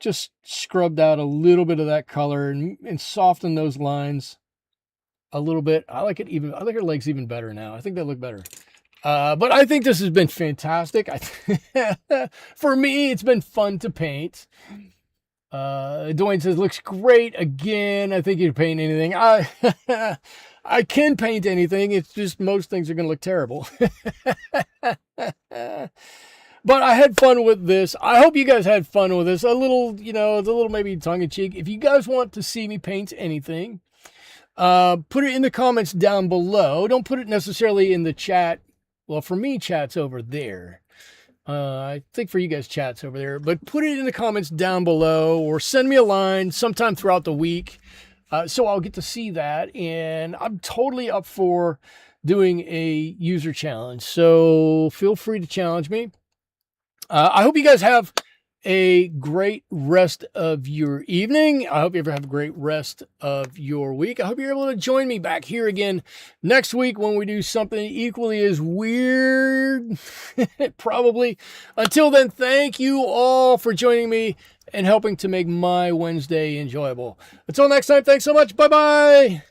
Just scrubbed out a little bit of that color and softened those lines a little bit. I like her legs even better now. I think they look better. But I think this has been fantastic. For me, it's been fun to paint. Dwayne says, looks great again. I think you can paint anything. I can paint anything. It's just most things are going to look terrible. But I had fun with this. I hope you guys had fun with this. A little, you know, it's a little maybe tongue-in-cheek. If you guys want to see me paint anything, put it in the comments down below. Don't put it necessarily in the chat. Well, for me, chat's over there. I think for you guys, chat's over there. But put it in the comments down below or send me a line sometime throughout the week. So I'll get to see that. And I'm totally up for doing a user challenge. So feel free to challenge me. I hope you guys have a great rest of your evening. I hope you ever have a great rest of your week. I hope you're able to join me back here again next week when we do something equally as weird, probably. Until then, thank you all for joining me and helping to make my Wednesday enjoyable. Until next time, thanks so much. Bye-bye.